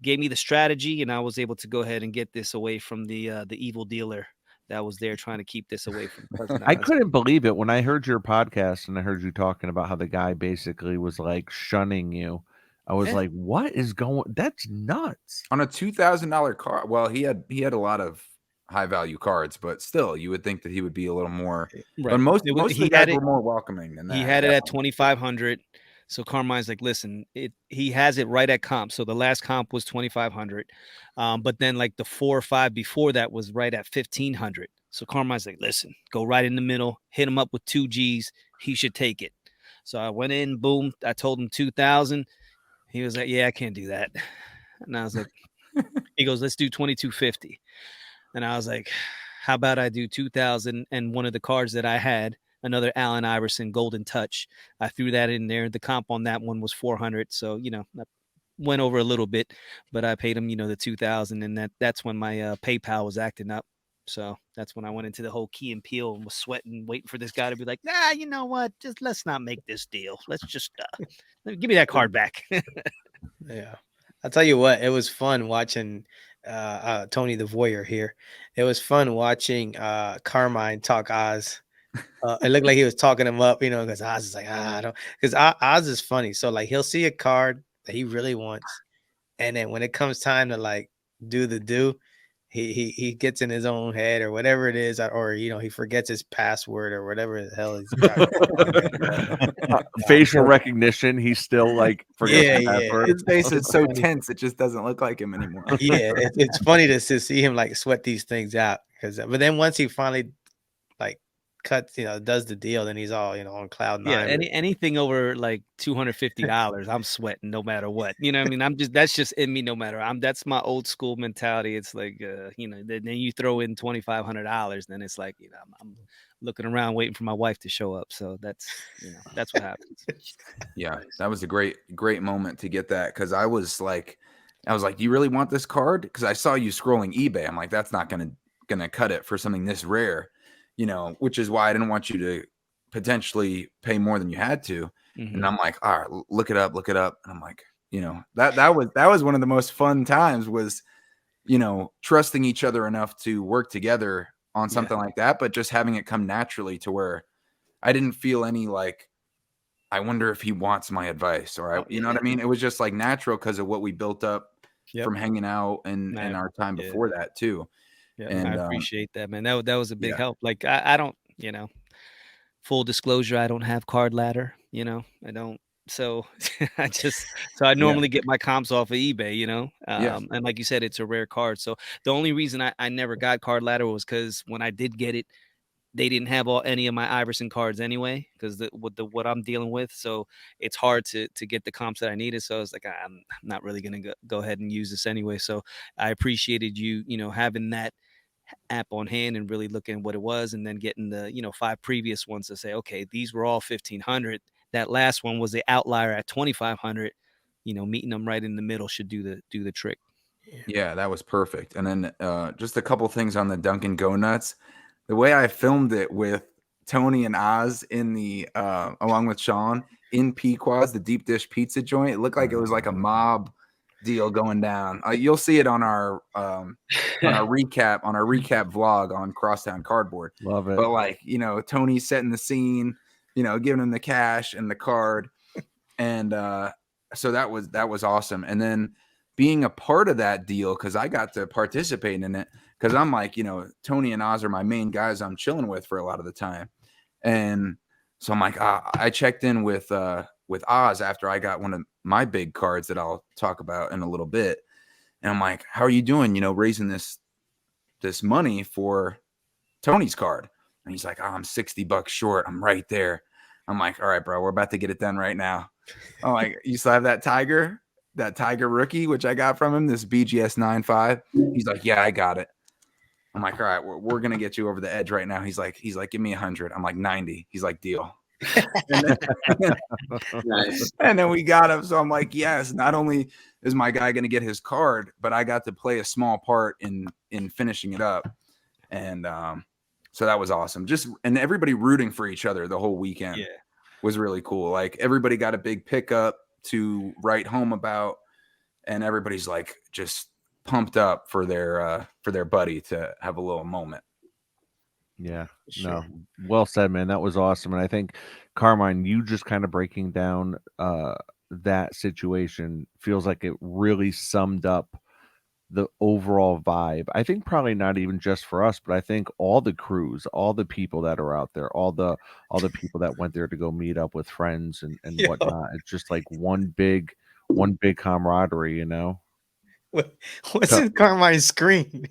gave me the strategy, and I was able to go ahead and get this away from the evil dealer that was there trying to keep this away from cousin Oz. I couldn't believe it when I heard your podcast and I heard you talking about how the guy basically was like shunning you. I was like, what is going? That's nuts. On a $2,000 card. Well, he had a lot of high value cards, but still, you would think that he would be a little more. Right. But most of the guys were more welcoming than that. He had it at 2,500. So Carmine's like, listen, he has it right at comp. So the last comp was 2,500. But then like the 4 or 5 before that was right at 1,500. So Carmine's like, listen, go right in the middle, hit him up with 2 G's. He should take it. So I went in, boom. I told him 2,000. He was like, yeah, I can't do that. And I was like, he goes, let's do 2,250. And I was like, how about I do 2,000 and one of the cards that I had, another Allen Iverson Golden Touch. I threw that in there. The comp on that one was 400. So, I went over a little bit, but I paid him, the 2,000. And that's when my PayPal was acting up. So that's when I went into the whole Key and Peele and was sweating, waiting for this guy to be like, nah, you know what? Just let's not make this deal. Let's just give me that card back. Yeah. I'll tell you what, it was fun watching Tony the Voyeur here. It was fun watching Carmine talk Oz. It looked like he was talking him up, because Oz is like, I don't, because Oz is funny. So like he'll see a card that he really wants, and then when it comes time to like do, he gets in his own head or whatever it is, or he forgets his password or whatever the hell he's got. Facial recognition, he's still like forgetting Yeah. His face is so tense, it just doesn't look like him anymore. Yeah, it's funny to see him like sweat these things out, but then once he finally like cuts, does the deal, then he's all, on cloud Yeah, nine. anything over like $250, I'm sweating no matter what. You know what I mean? That's just in me no matter. That's my old school mentality. It's like then you throw in $2,500, then it's like, I'm looking around waiting for my wife to show up. So that's what happens. Yeah, that was a great moment to get that, because I was like, do you really want this card? Because I saw you scrolling eBay. I'm like, that's not gonna cut it for something this rare, which is why I didn't want you to potentially pay more than you had to. And I'm like, all right, look it up. And I'm like, that was one of the most fun times, was trusting each other enough to work together on something like that, but just having it come naturally to where I didn't feel any like, I wonder if he wants my advice, or you know what I mean? It was just like natural because of what we built up from hanging out and our time before that too. Yeah, And I appreciate that, man. That was a big yeah. help. Like I don't, full disclosure, I don't have card ladder, I don't. So I normally get my comps off of eBay, and like you said, it's a rare card. So the only reason I never got card ladder was because when I did get it, they didn't have any of my Iverson cards anyway, because what I'm dealing with. So it's hard to get the comps that I needed. So I was like, I'm not really going to go ahead and use this anyway. So I appreciated you, having that app on hand and really looking at what it was, and then getting the 5 previous ones to say, okay, these were all 1,500. That last one was the outlier at 2,500. Meeting them right in the middle should do the trick. Yeah, that was perfect. And then just a couple things on the Dunkin' Go Nuts. The way I filmed it with Tony and Oz in the along with Sean in Pequod's, the deep dish pizza joint, it looked like it was like a mob deal going down. You'll see it on our recap vlog on Crosstown Cardboard. Love it. But like, Tony setting the scene, giving him the cash and the card, and so that was awesome. And then being a part of that deal, because I got to participate in it, because I'm like, Tony and Oz are my main guys I'm chilling with for a lot of the time. And so I'm like, I checked in with Oz after I got one of my big cards that I'll talk about in a little bit. And I'm like, how are you doing, raising this money for Tony's card? And he's like, I'm $60 short. I'm right there. I'm like, all right, bro, we're about to get it done right now. I'm like, you still have that Tiger rookie, which I got from him, this BGS 9.5. He's like, yeah, I got it. I'm like, all right, we're gonna get you over the edge right now. He's like, give me 100. I'm like, 90. He's like, deal. Nice. And then we got him. So I'm like, yes, not only is my guy gonna get his card, but I got to play a small part in finishing it up. And so that was awesome. And everybody rooting for each other the whole weekend was really cool. Like everybody got a big pickup to write home about, and everybody's like just pumped up for their buddy to have a little moment. Yeah, Sure. no, well said, man. That was awesome. And I think, Carmine, you just kind of breaking down that situation feels like it really summed up the overall vibe. I think probably not even just for us, but I think all the crews, all the people that are out there, all the people that went there to go meet up with friends and Yeah. whatnot. It's just like one big camaraderie, What's in Carmine's screen?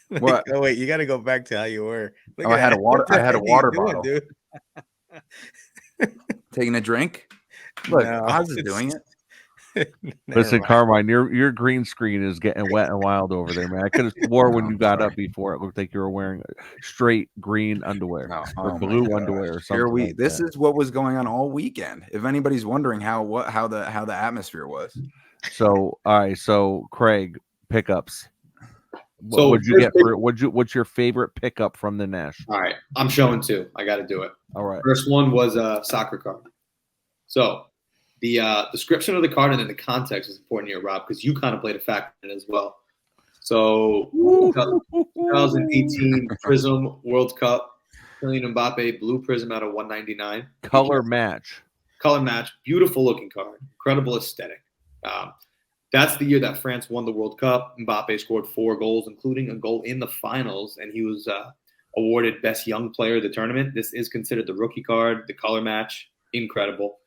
What? Oh wait, you got to go back to how you were. Look I at had that. a water. What the I had a heck are you water doing, bottle. dude? Taking a drink. Look, No, Oz is doing it. Listen, Never mind. Carmine, your green screen is getting wet and wild over there, man. I could have swore when Oh, you got sorry. up before it looked like you were wearing straight green underwear Oh or my blue gosh. underwear or Here something. this is what was going on all weekend. If anybody's wondering how the atmosphere was. So, all right. So, Craig, pickups. So What'd you get for? What's your favorite pickup from the National? All right, I'm showing 2. I got to do it. All right. First one was a soccer card. So the description of the card and then the context is important here, Rob, because you kind of played a factor in it as well. So 2018 Prism World Cup, Kylian Mbappe blue prism out of 199. Color match. Color match, beautiful looking card, incredible aesthetic. That's the year that France won the World Cup. Mbappe scored 4 goals, including a goal in the finals, and he was awarded Best Young Player of the tournament. This is considered the rookie card, the color match, incredible.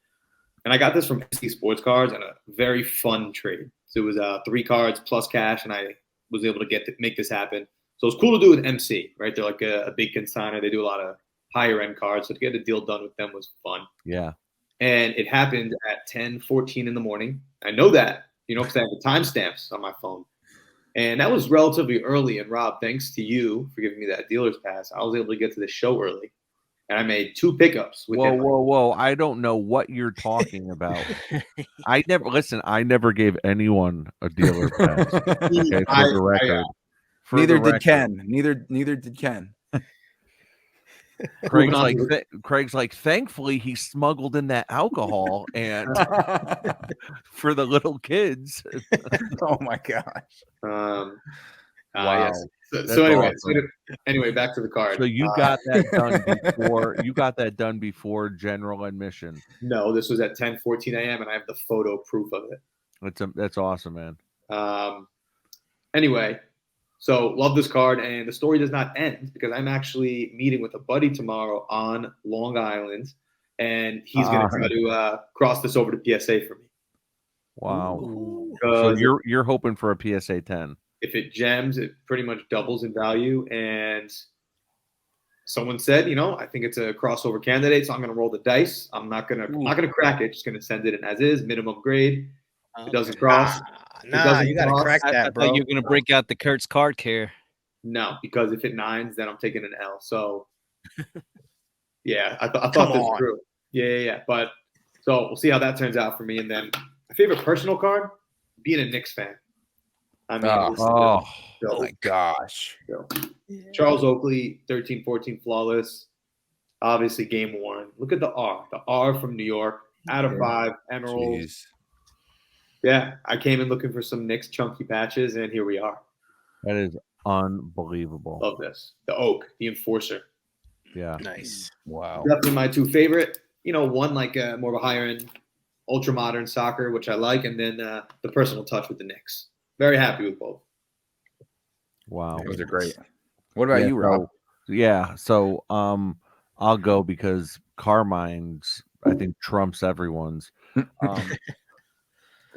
And I got this from SC Sports Cards and a very fun trade. So it was 3 cards plus cash, and I was able to make this happen. So it's cool to do with MC, right? They're like a big consigner. They do a lot of higher end cards. So to get a deal done with them was fun. Yeah. And it happened at 10:14 in the morning. I know that, because I have the timestamps on my phone. And that was relatively early. And Rob, thanks to you for giving me that dealer's pass, I was able to get to the show early. And I made 2 pickups. Whoa. I don't know what you're talking about. I never gave anyone a dealer pass. Okay, for the record. Neither did Ken. Neither did Ken. Craig's like, thankfully he smuggled in that alcohol and for the little kids. Oh my gosh. Wow. Yes. So anyway, back to the card. So you got that done before before general admission. No, this was at 10:14 a.m. and I have the photo proof of it. That's awesome, man. Anyway, so love this card, and the story does not end because I'm actually meeting with a buddy tomorrow on Long Island, and he's going to try to cross this over to PSA for me. Wow. So you're hoping for a PSA 10. If it gems, it pretty much doubles in value. And someone said, I think it's a crossover candidate, so I'm going to roll the dice. I'm not going to crack it. Just going to send it in as is, minimum grade. If it doesn't cross. You got to crack that, bro. I thought you were going to break out the Kurt's card care. No, because if it nines, then I'm taking an L. So, yeah, I thought this through. Yeah. But so we'll see how that turns out for me. And then my favorite personal card, being a Knicks fan. I mean, oh my gosh. Charles Oakley, 13-14 flawless. Obviously game worn. Look at the R. The R from New York. Out of 5. Emerald. Jeez. Yeah, I came in looking for some Knicks chunky patches, and here we are. That is unbelievable. Love this. The Oak, the Enforcer. Yeah. Nice. Wow. Definitely my 2 favorite. One like more of a higher end, ultra modern soccer, which I like, and then the personal touch with the Knicks. Very happy with both. Wow. Those are great. What about you, Rob? So I'll go because Carmine's, I think, trumps everyone's.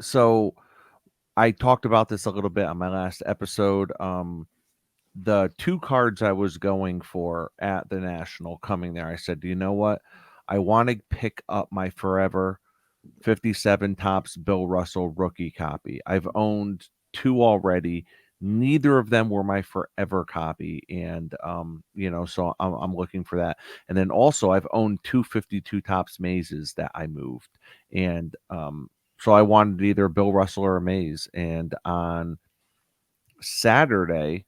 So I talked about this a little bit on my last episode. The 2 cards I was going for at the National coming there, I said, you know what? I want to pick up my forever 57 Topps Bill Russell rookie copy. I've owned 2 already. Neither of them were my forever copy. And, so I'm looking for that. And then also I've owned 2 52 Topps mazes that I moved. And, so I wanted either Bill Russell or a maze. And on Saturday,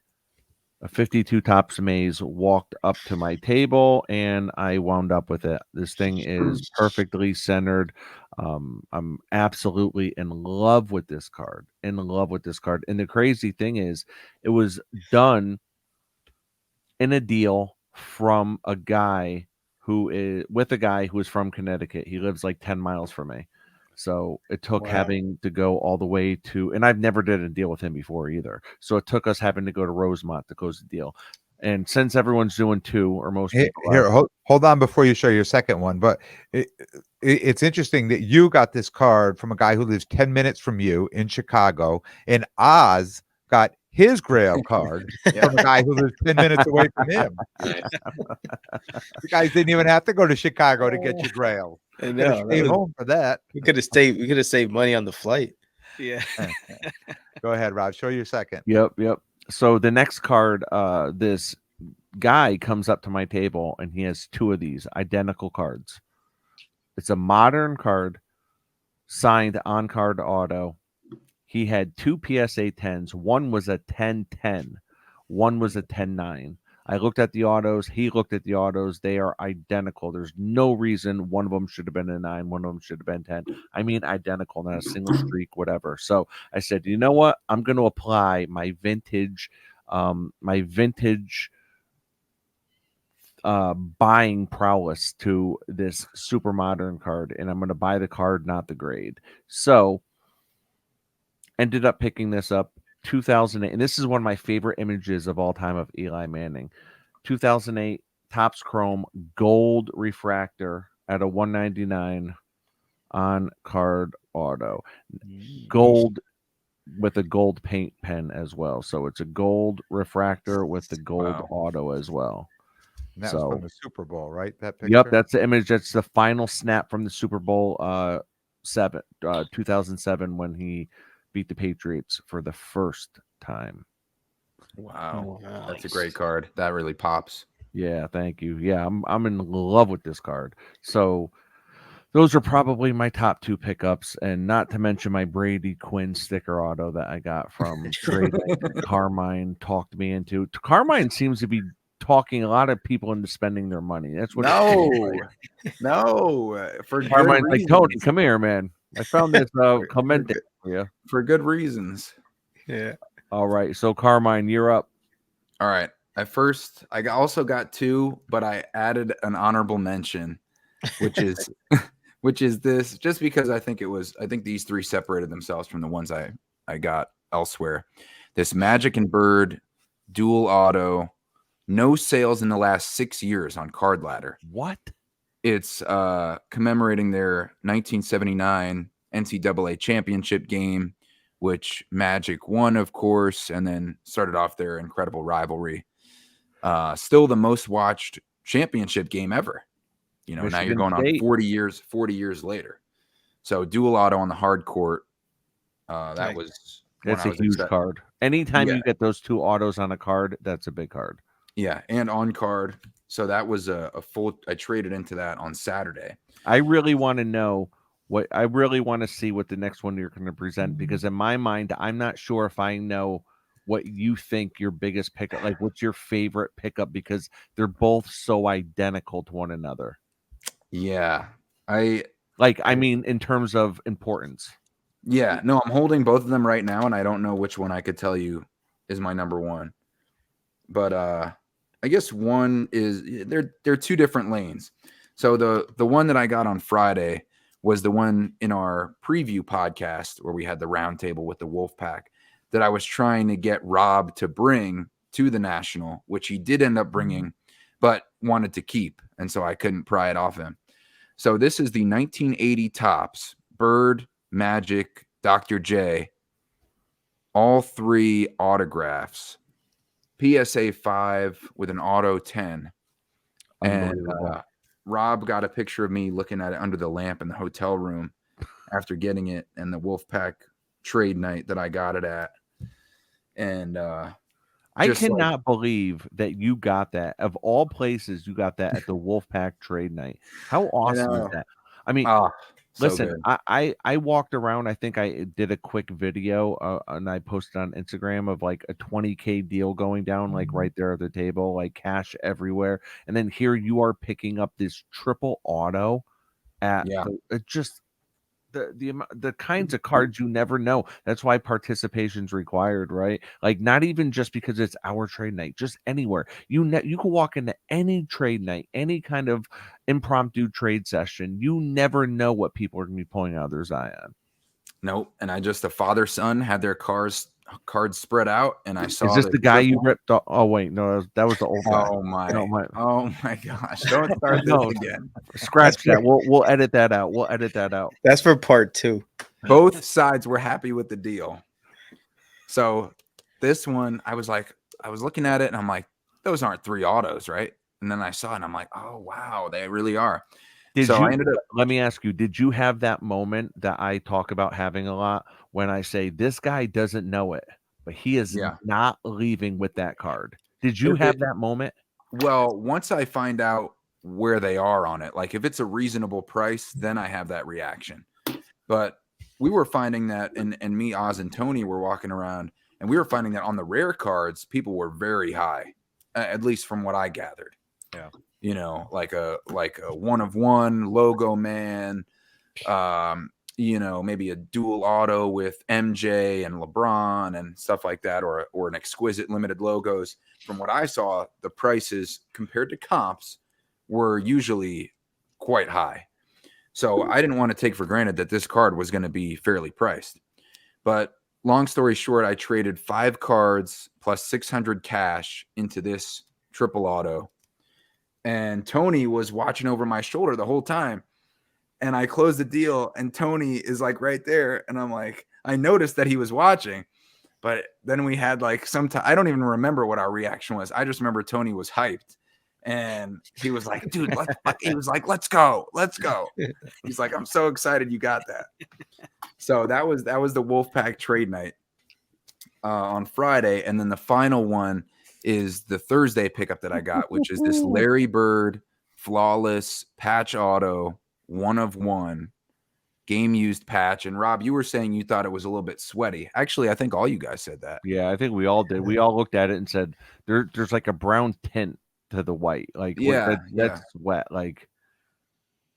a 52 Topps maze walked up to my table and I wound up with it. This thing is perfectly centered. I'm absolutely in love with this card. And the crazy thing is, it was done in a deal from a guy who is from Connecticut. He lives like 10 miles from me. So it took having to go all the way to, and I've never did a deal with him before either. So it took us having to go to Rosemont to close the deal. And since everyone's doing 2 or most people here, hold on before you show your second one. But it's interesting that you got this card from a guy who lives 10 minutes from you in Chicago, and Oz got his Grail card from a guy who lives 10 minutes away from him. You guys didn't even have to go to Chicago to get your Grail. I know. Stay home for that. We could have saved money on the flight. Yeah. Go ahead, Rob. Show your second. Yep. So the next card, this guy comes up to my table and he has 2 of these identical cards. It's a modern card signed on card auto. He had 2 PSA 10s. One was a 10-10. One was a 10-9. I looked at the autos. He looked at the autos. They are identical. There's no reason one of them should have been a 9. One of them should have been 10. I mean, identical, not a single streak, whatever. So I said, you know what? I'm going to apply my vintage buying prowess to this super modern card, and I'm going to buy the card, not the grade. So ended up picking this up 2008, and this is one of my favorite images of all time of Eli Manning. 2008 Topps Chrome gold refractor at a 199 on card auto. Gold with a gold paint pen as well. So it's a gold refractor with the gold Wow. auto as well. And that was from the Super Bowl, right? That picture. Yep, that's the image. That's the final snap from the Super Bowl 2007 when he beat the Patriots for the first time. Wow. That's a Nice. great card. That really pops. Yeah, thank you. Yeah, I'm in love with this card. So those are probably my top 2 pickups, and not to mention my Brady Quinn sticker auto that I got from trade night that Carmine talked me into. Carmine seems to be talking a lot of people into spending their money. That's what it seems like. No, for good Carmine's like, Tony, reasons. come here, man. I found this comment for you. For good reasons. Yeah. All right, so Carmine, you're up. All right. At first, also got 2, but I added an honorable mention, which is which is this, just because I think these 3 separated themselves from the ones I got elsewhere. This Magic and Bird dual auto, no sales in the last 6 years on Card Ladder. What? It's commemorating their 1979 NCAA championship game, which Magic won, of course, and then started off their incredible rivalry. Still the most watched championship game ever. You know, now you're Michigan going State. on 40 years later. So dual auto on the hard court. That Nice. was That's a huge card. Anytime you get those 2 autos on a card, that's a big card. Yeah, and on card. So that was a full. I traded into that on Saturday. I really want to know I really want to see what the next one you're going to present, because in my mind, I'm not sure if I know what you think your biggest pickup, like what's your favorite pickup, because they're both so identical to one another. Yeah, I mean, in terms of importance. Yeah, no, I'm holding both of them right now, and I don't know which one I could tell you is my number one. But I guess one is they're 2 different lanes. So the one that I got on Friday was the one in our preview podcast where we had the roundtable with the Wolfpack that I was trying to get Rob to bring to the National, which he did end up bringing, but wanted to keep, and so I couldn't pry it off him. So this is the 1980 Topps Bird, Magic, Dr. J, all 3 autographs. PSA 5 with an auto 10. And Rob got a picture of me looking at it under the lamp in the hotel room after getting it, and the Wolfpack trade night that I got it at. And I cannot believe that you got that. Of all places, you got that at the Wolfpack trade night. How awesome is that? I mean, listen, I walked around. I think I did a quick video and I posted on Instagram of like a $20K deal going down, like right there at the table, like cash everywhere. And then here you are picking up this triple auto at just the kinds of cards you never know. That's why participation's required, right? Like not even just because it's our trade night, just anywhere. You can walk into any trade night, any kind of impromptu trade session. You never know what people are going to be pulling out of their Zion. Nope. And a father-son had their cards spread out, and I saw. Is this the guy you ripped off? Oh wait, no, that was the old guy. Oh my gosh! Don't start this again. Scratch that. We'll edit that out. We'll edit that out. That's for part 2. Both sides were happy with the deal. So this one, I was looking at it, and I'm like, those aren't 3 autos, right? And then I saw it, and I'm like, oh wow, they really are. Let me ask you, did you have that moment that I talk about having a lot when I say this guy doesn't know it, but he is not leaving with that card? Did you have that moment? Well, once I find out where they are on it, like if it's a reasonable price, then I have that reaction. But we were finding that, and me, Oz, and Tony were walking around, and we were finding that on the rare cards, people were very high, at least from what I gathered. Yeah. You know, like a 1-of-1 logo man, maybe a dual auto with MJ and LeBron and stuff like that, or an exquisite limited logos. From what I saw, the prices compared to comps were usually quite high. So I didn't want to take for granted that this card was going to be fairly priced. But long story short, I traded 5 cards plus 600 cash into this triple auto. And Tony was watching over my shoulder the whole time. And I closed the deal, and Tony is like right there. And I'm like, I noticed that he was watching, but then we had like some time. I don't even remember what our reaction was. I just remember Tony was hyped, and he was like, "Dude, let's go, let's go." He's like, "I'm so excited you got that." So that was the Wolfpack trade night on Friday, and then the final one is the Thursday pickup that I got, which is this Larry Bird flawless patch auto 1/1 game used patch. And Rob, you were saying you thought it was a little bit sweaty. Actually, I think all you guys said that. Yeah, I think we all did. We all looked at it and said there's like a brown tint to the white. Like that's wet. Like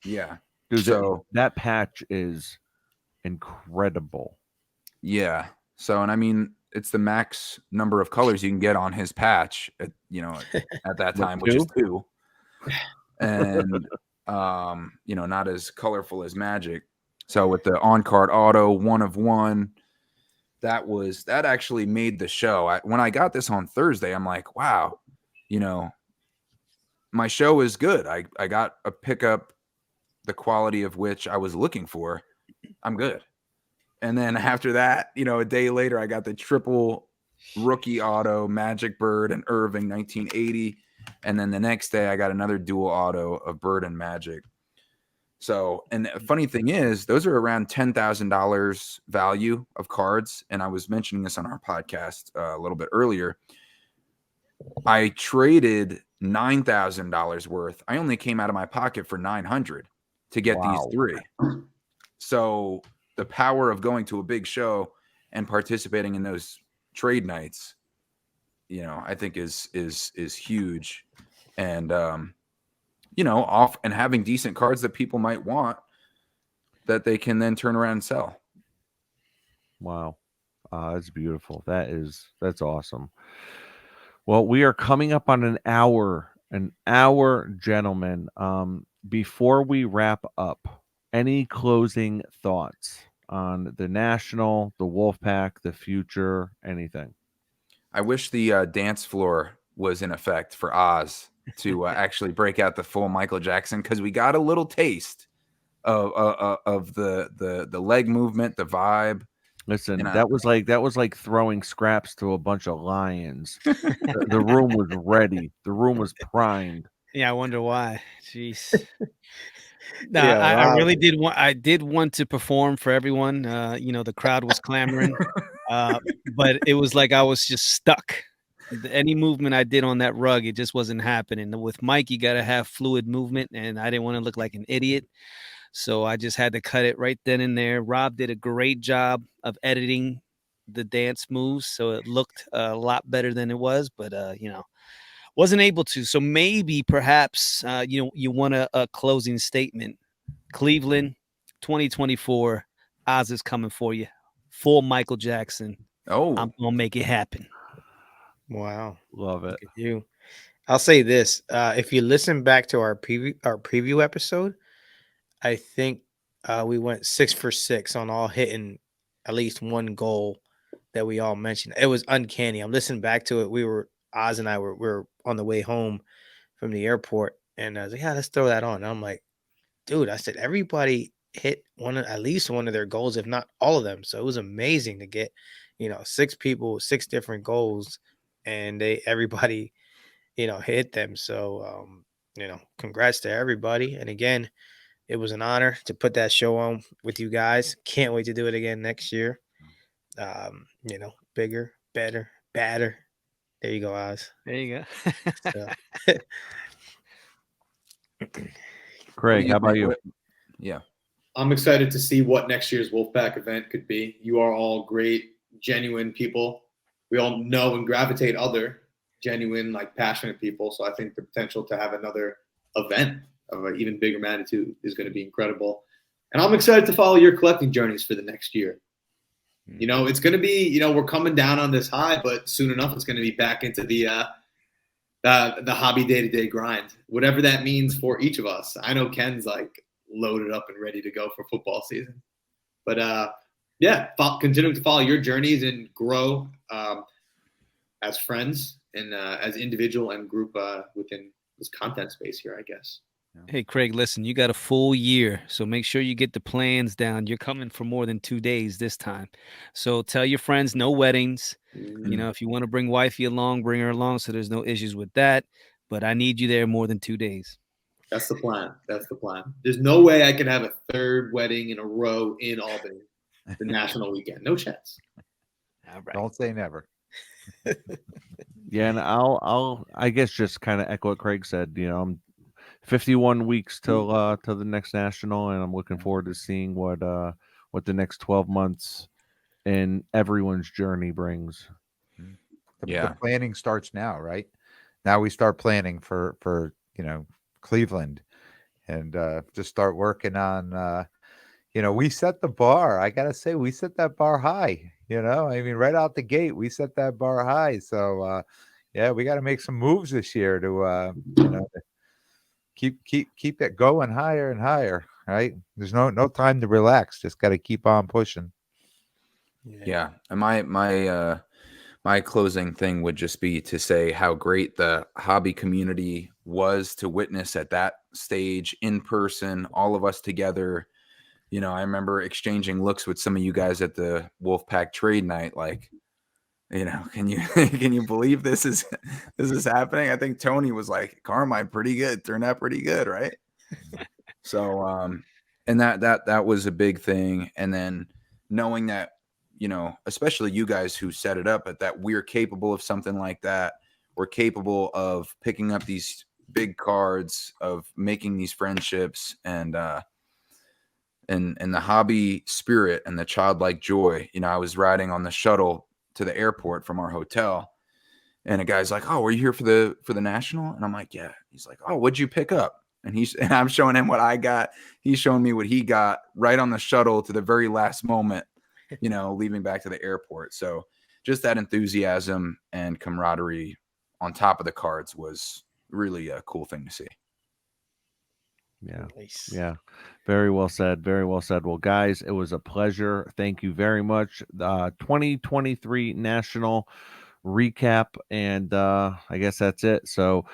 yeah. Dude, so that patch is incredible. Yeah. So, and I mean, it's the max number of colors you can get on his patch at, at that time, which is 2. And not as colorful as Magic. So with the on-card auto 1/1, that actually made the show. When I got this on Thursday, I'm like, wow, my show is good. I got a pickup, the quality of which I was looking for. I'm good. And then after that, a day later, I got the triple rookie auto, Magic Bird and Irving 1980. And then the next day, I got another dual auto of Bird and Magic. So, and the funny thing is, those are around $10,000 value of cards. And I was mentioning this on our podcast a little bit earlier. I traded $9,000 worth. I only came out of my pocket for $900 to get these 3. So the power of going to a big show and participating in those trade nights, I think is huge. And off and having decent cards that people might want that they can then turn around and sell. Wow. That's beautiful. That's awesome. Well, we are coming up on an hour, gentlemen. Before we wrap up, any closing thoughts on the National, the Wolfpack, the future, anything? I wish the dance floor was in effect for Oz to actually break out the full Michael Jackson, because we got a little taste of the leg movement, the vibe. Listen, that was like throwing scraps to a bunch of lions. The room was ready. The room was primed. Yeah, I wonder why. Jeez. No, I really did want. I did want to perform for everyone. The crowd was clamoring, but it was like I was just stuck. Any movement I did on that rug, it just wasn't happening. With Mike, you got to have fluid movement, and I didn't want to look like an idiot, so I just had to cut it right then and there. Rob did a great job of editing the dance moves, so it looked a lot better than it was, but wasn't able to. So maybe, perhaps, you want a closing statement. Cleveland, 2024, Oz is coming for you. Full Michael Jackson. Oh, I'm gonna make it happen. Wow, love it. Look at you. I'll say this: if you listen back to our preview episode, I think we went 6 for 6 on all hitting at least one goal that we all mentioned. It was uncanny. I'm listening back to it. Oz and I were on the way home from the airport, and I was like, "Yeah, let's throw that on." And I'm like, "Dude," I said, "everybody hit at least one of their goals, if not all of them." So it was amazing to get, 6 people, 6 different goals, and everybody, hit them. So, congrats to everybody. And again, it was an honor to put that show on with you guys. Can't wait to do it again next year. Bigger, better, badder. There you go, Oz. There you go. Craig, how about you? Yeah. I'm excited to see what next year's Wolfpack event could be. You are all great, genuine people. We all know and gravitate other genuine, passionate people. So I think the potential to have another event of an even bigger magnitude is going to be incredible. And I'm excited to follow your collecting journeys for the next year. It's going to be, we're coming down on this high, but soon enough, it's going to be back into the hobby day-to-day grind, whatever that means for each of us. I know Ken's loaded up and ready to go for football season, but continuing to follow your journeys and grow as friends and as individual and group within this content space here, I guess. Hey, Craig, listen, you got a full year, so make sure you get the plans down. You're coming for more than 2 days this time. So tell your friends no weddings. You know, if you want to bring wifey along, bring her along so there's no issues with that. But I need you there more than 2 days. That's the plan. That's the plan. There's no way I can have a third wedding in a row in Albany, the national weekend. No chance. All right. Don't say never. Yeah, and I guess just kind of echo what Craig said. You know, I'm 51 weeks till the next national, and I'm looking forward to seeing what the next 12 months in everyone's journey brings. The planning starts now, right? Now we start planning for Cleveland, and just start working on we set the bar. I gotta say, we set that bar high. I mean, right out the gate, we set that bar high. So yeah, we got to make some moves this year to keep it going higher and higher. Right? There's no time to relax. Just got to keep on pushing. Yeah. And my closing thing would just be to say how great the hobby community was to witness at that stage in person, all of us together. I remember exchanging looks with some of you guys at the Wolfpack trade night. Like, can you believe this is happening? I think Tony was like, Carmine, pretty good, turned out pretty good, right? So, and that was a big thing. And then knowing that, especially you guys who set it up, that we're capable of something like that. We're capable of picking up these big cards, of making these friendships, and the hobby spirit and the childlike joy. I was riding on the shuttle to the airport from our hotel, and a guy's like, "Oh, were you here for the national?" And I'm like, "Yeah." He's like, "Oh, what'd you pick up?" And I'm showing him what I got. He's showing me what he got right on the shuttle to the very last moment, leaving back to the airport. So just that enthusiasm and camaraderie on top of the cards was really a cool thing to see. Yeah. Nice. Yeah. Very well said. Very well said. Well, guys, it was a pleasure. Thank you very much. 2023 national recap. And I guess that's it. So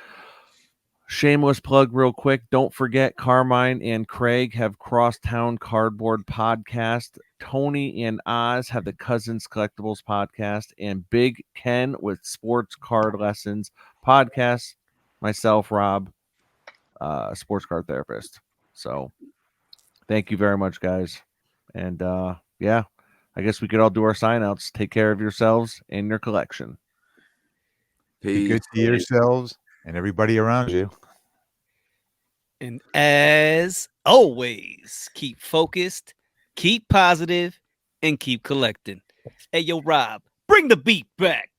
shameless plug real quick. Don't forget Carmine and Craig have Crosstown Cardboard podcast. Tony and Oz have the Cousins Collectibles podcast, and Big Ken with Sports Card Lessons podcast. Myself, Rob, sports card therapist. So thank you very much, guys. And yeah, I guess we could all do our sign outs. Take care of yourselves and your collection. Be good to yourselves and everybody around you. And as always, keep focused, keep positive, and keep collecting. Hey, yo, Rob, bring the beat back.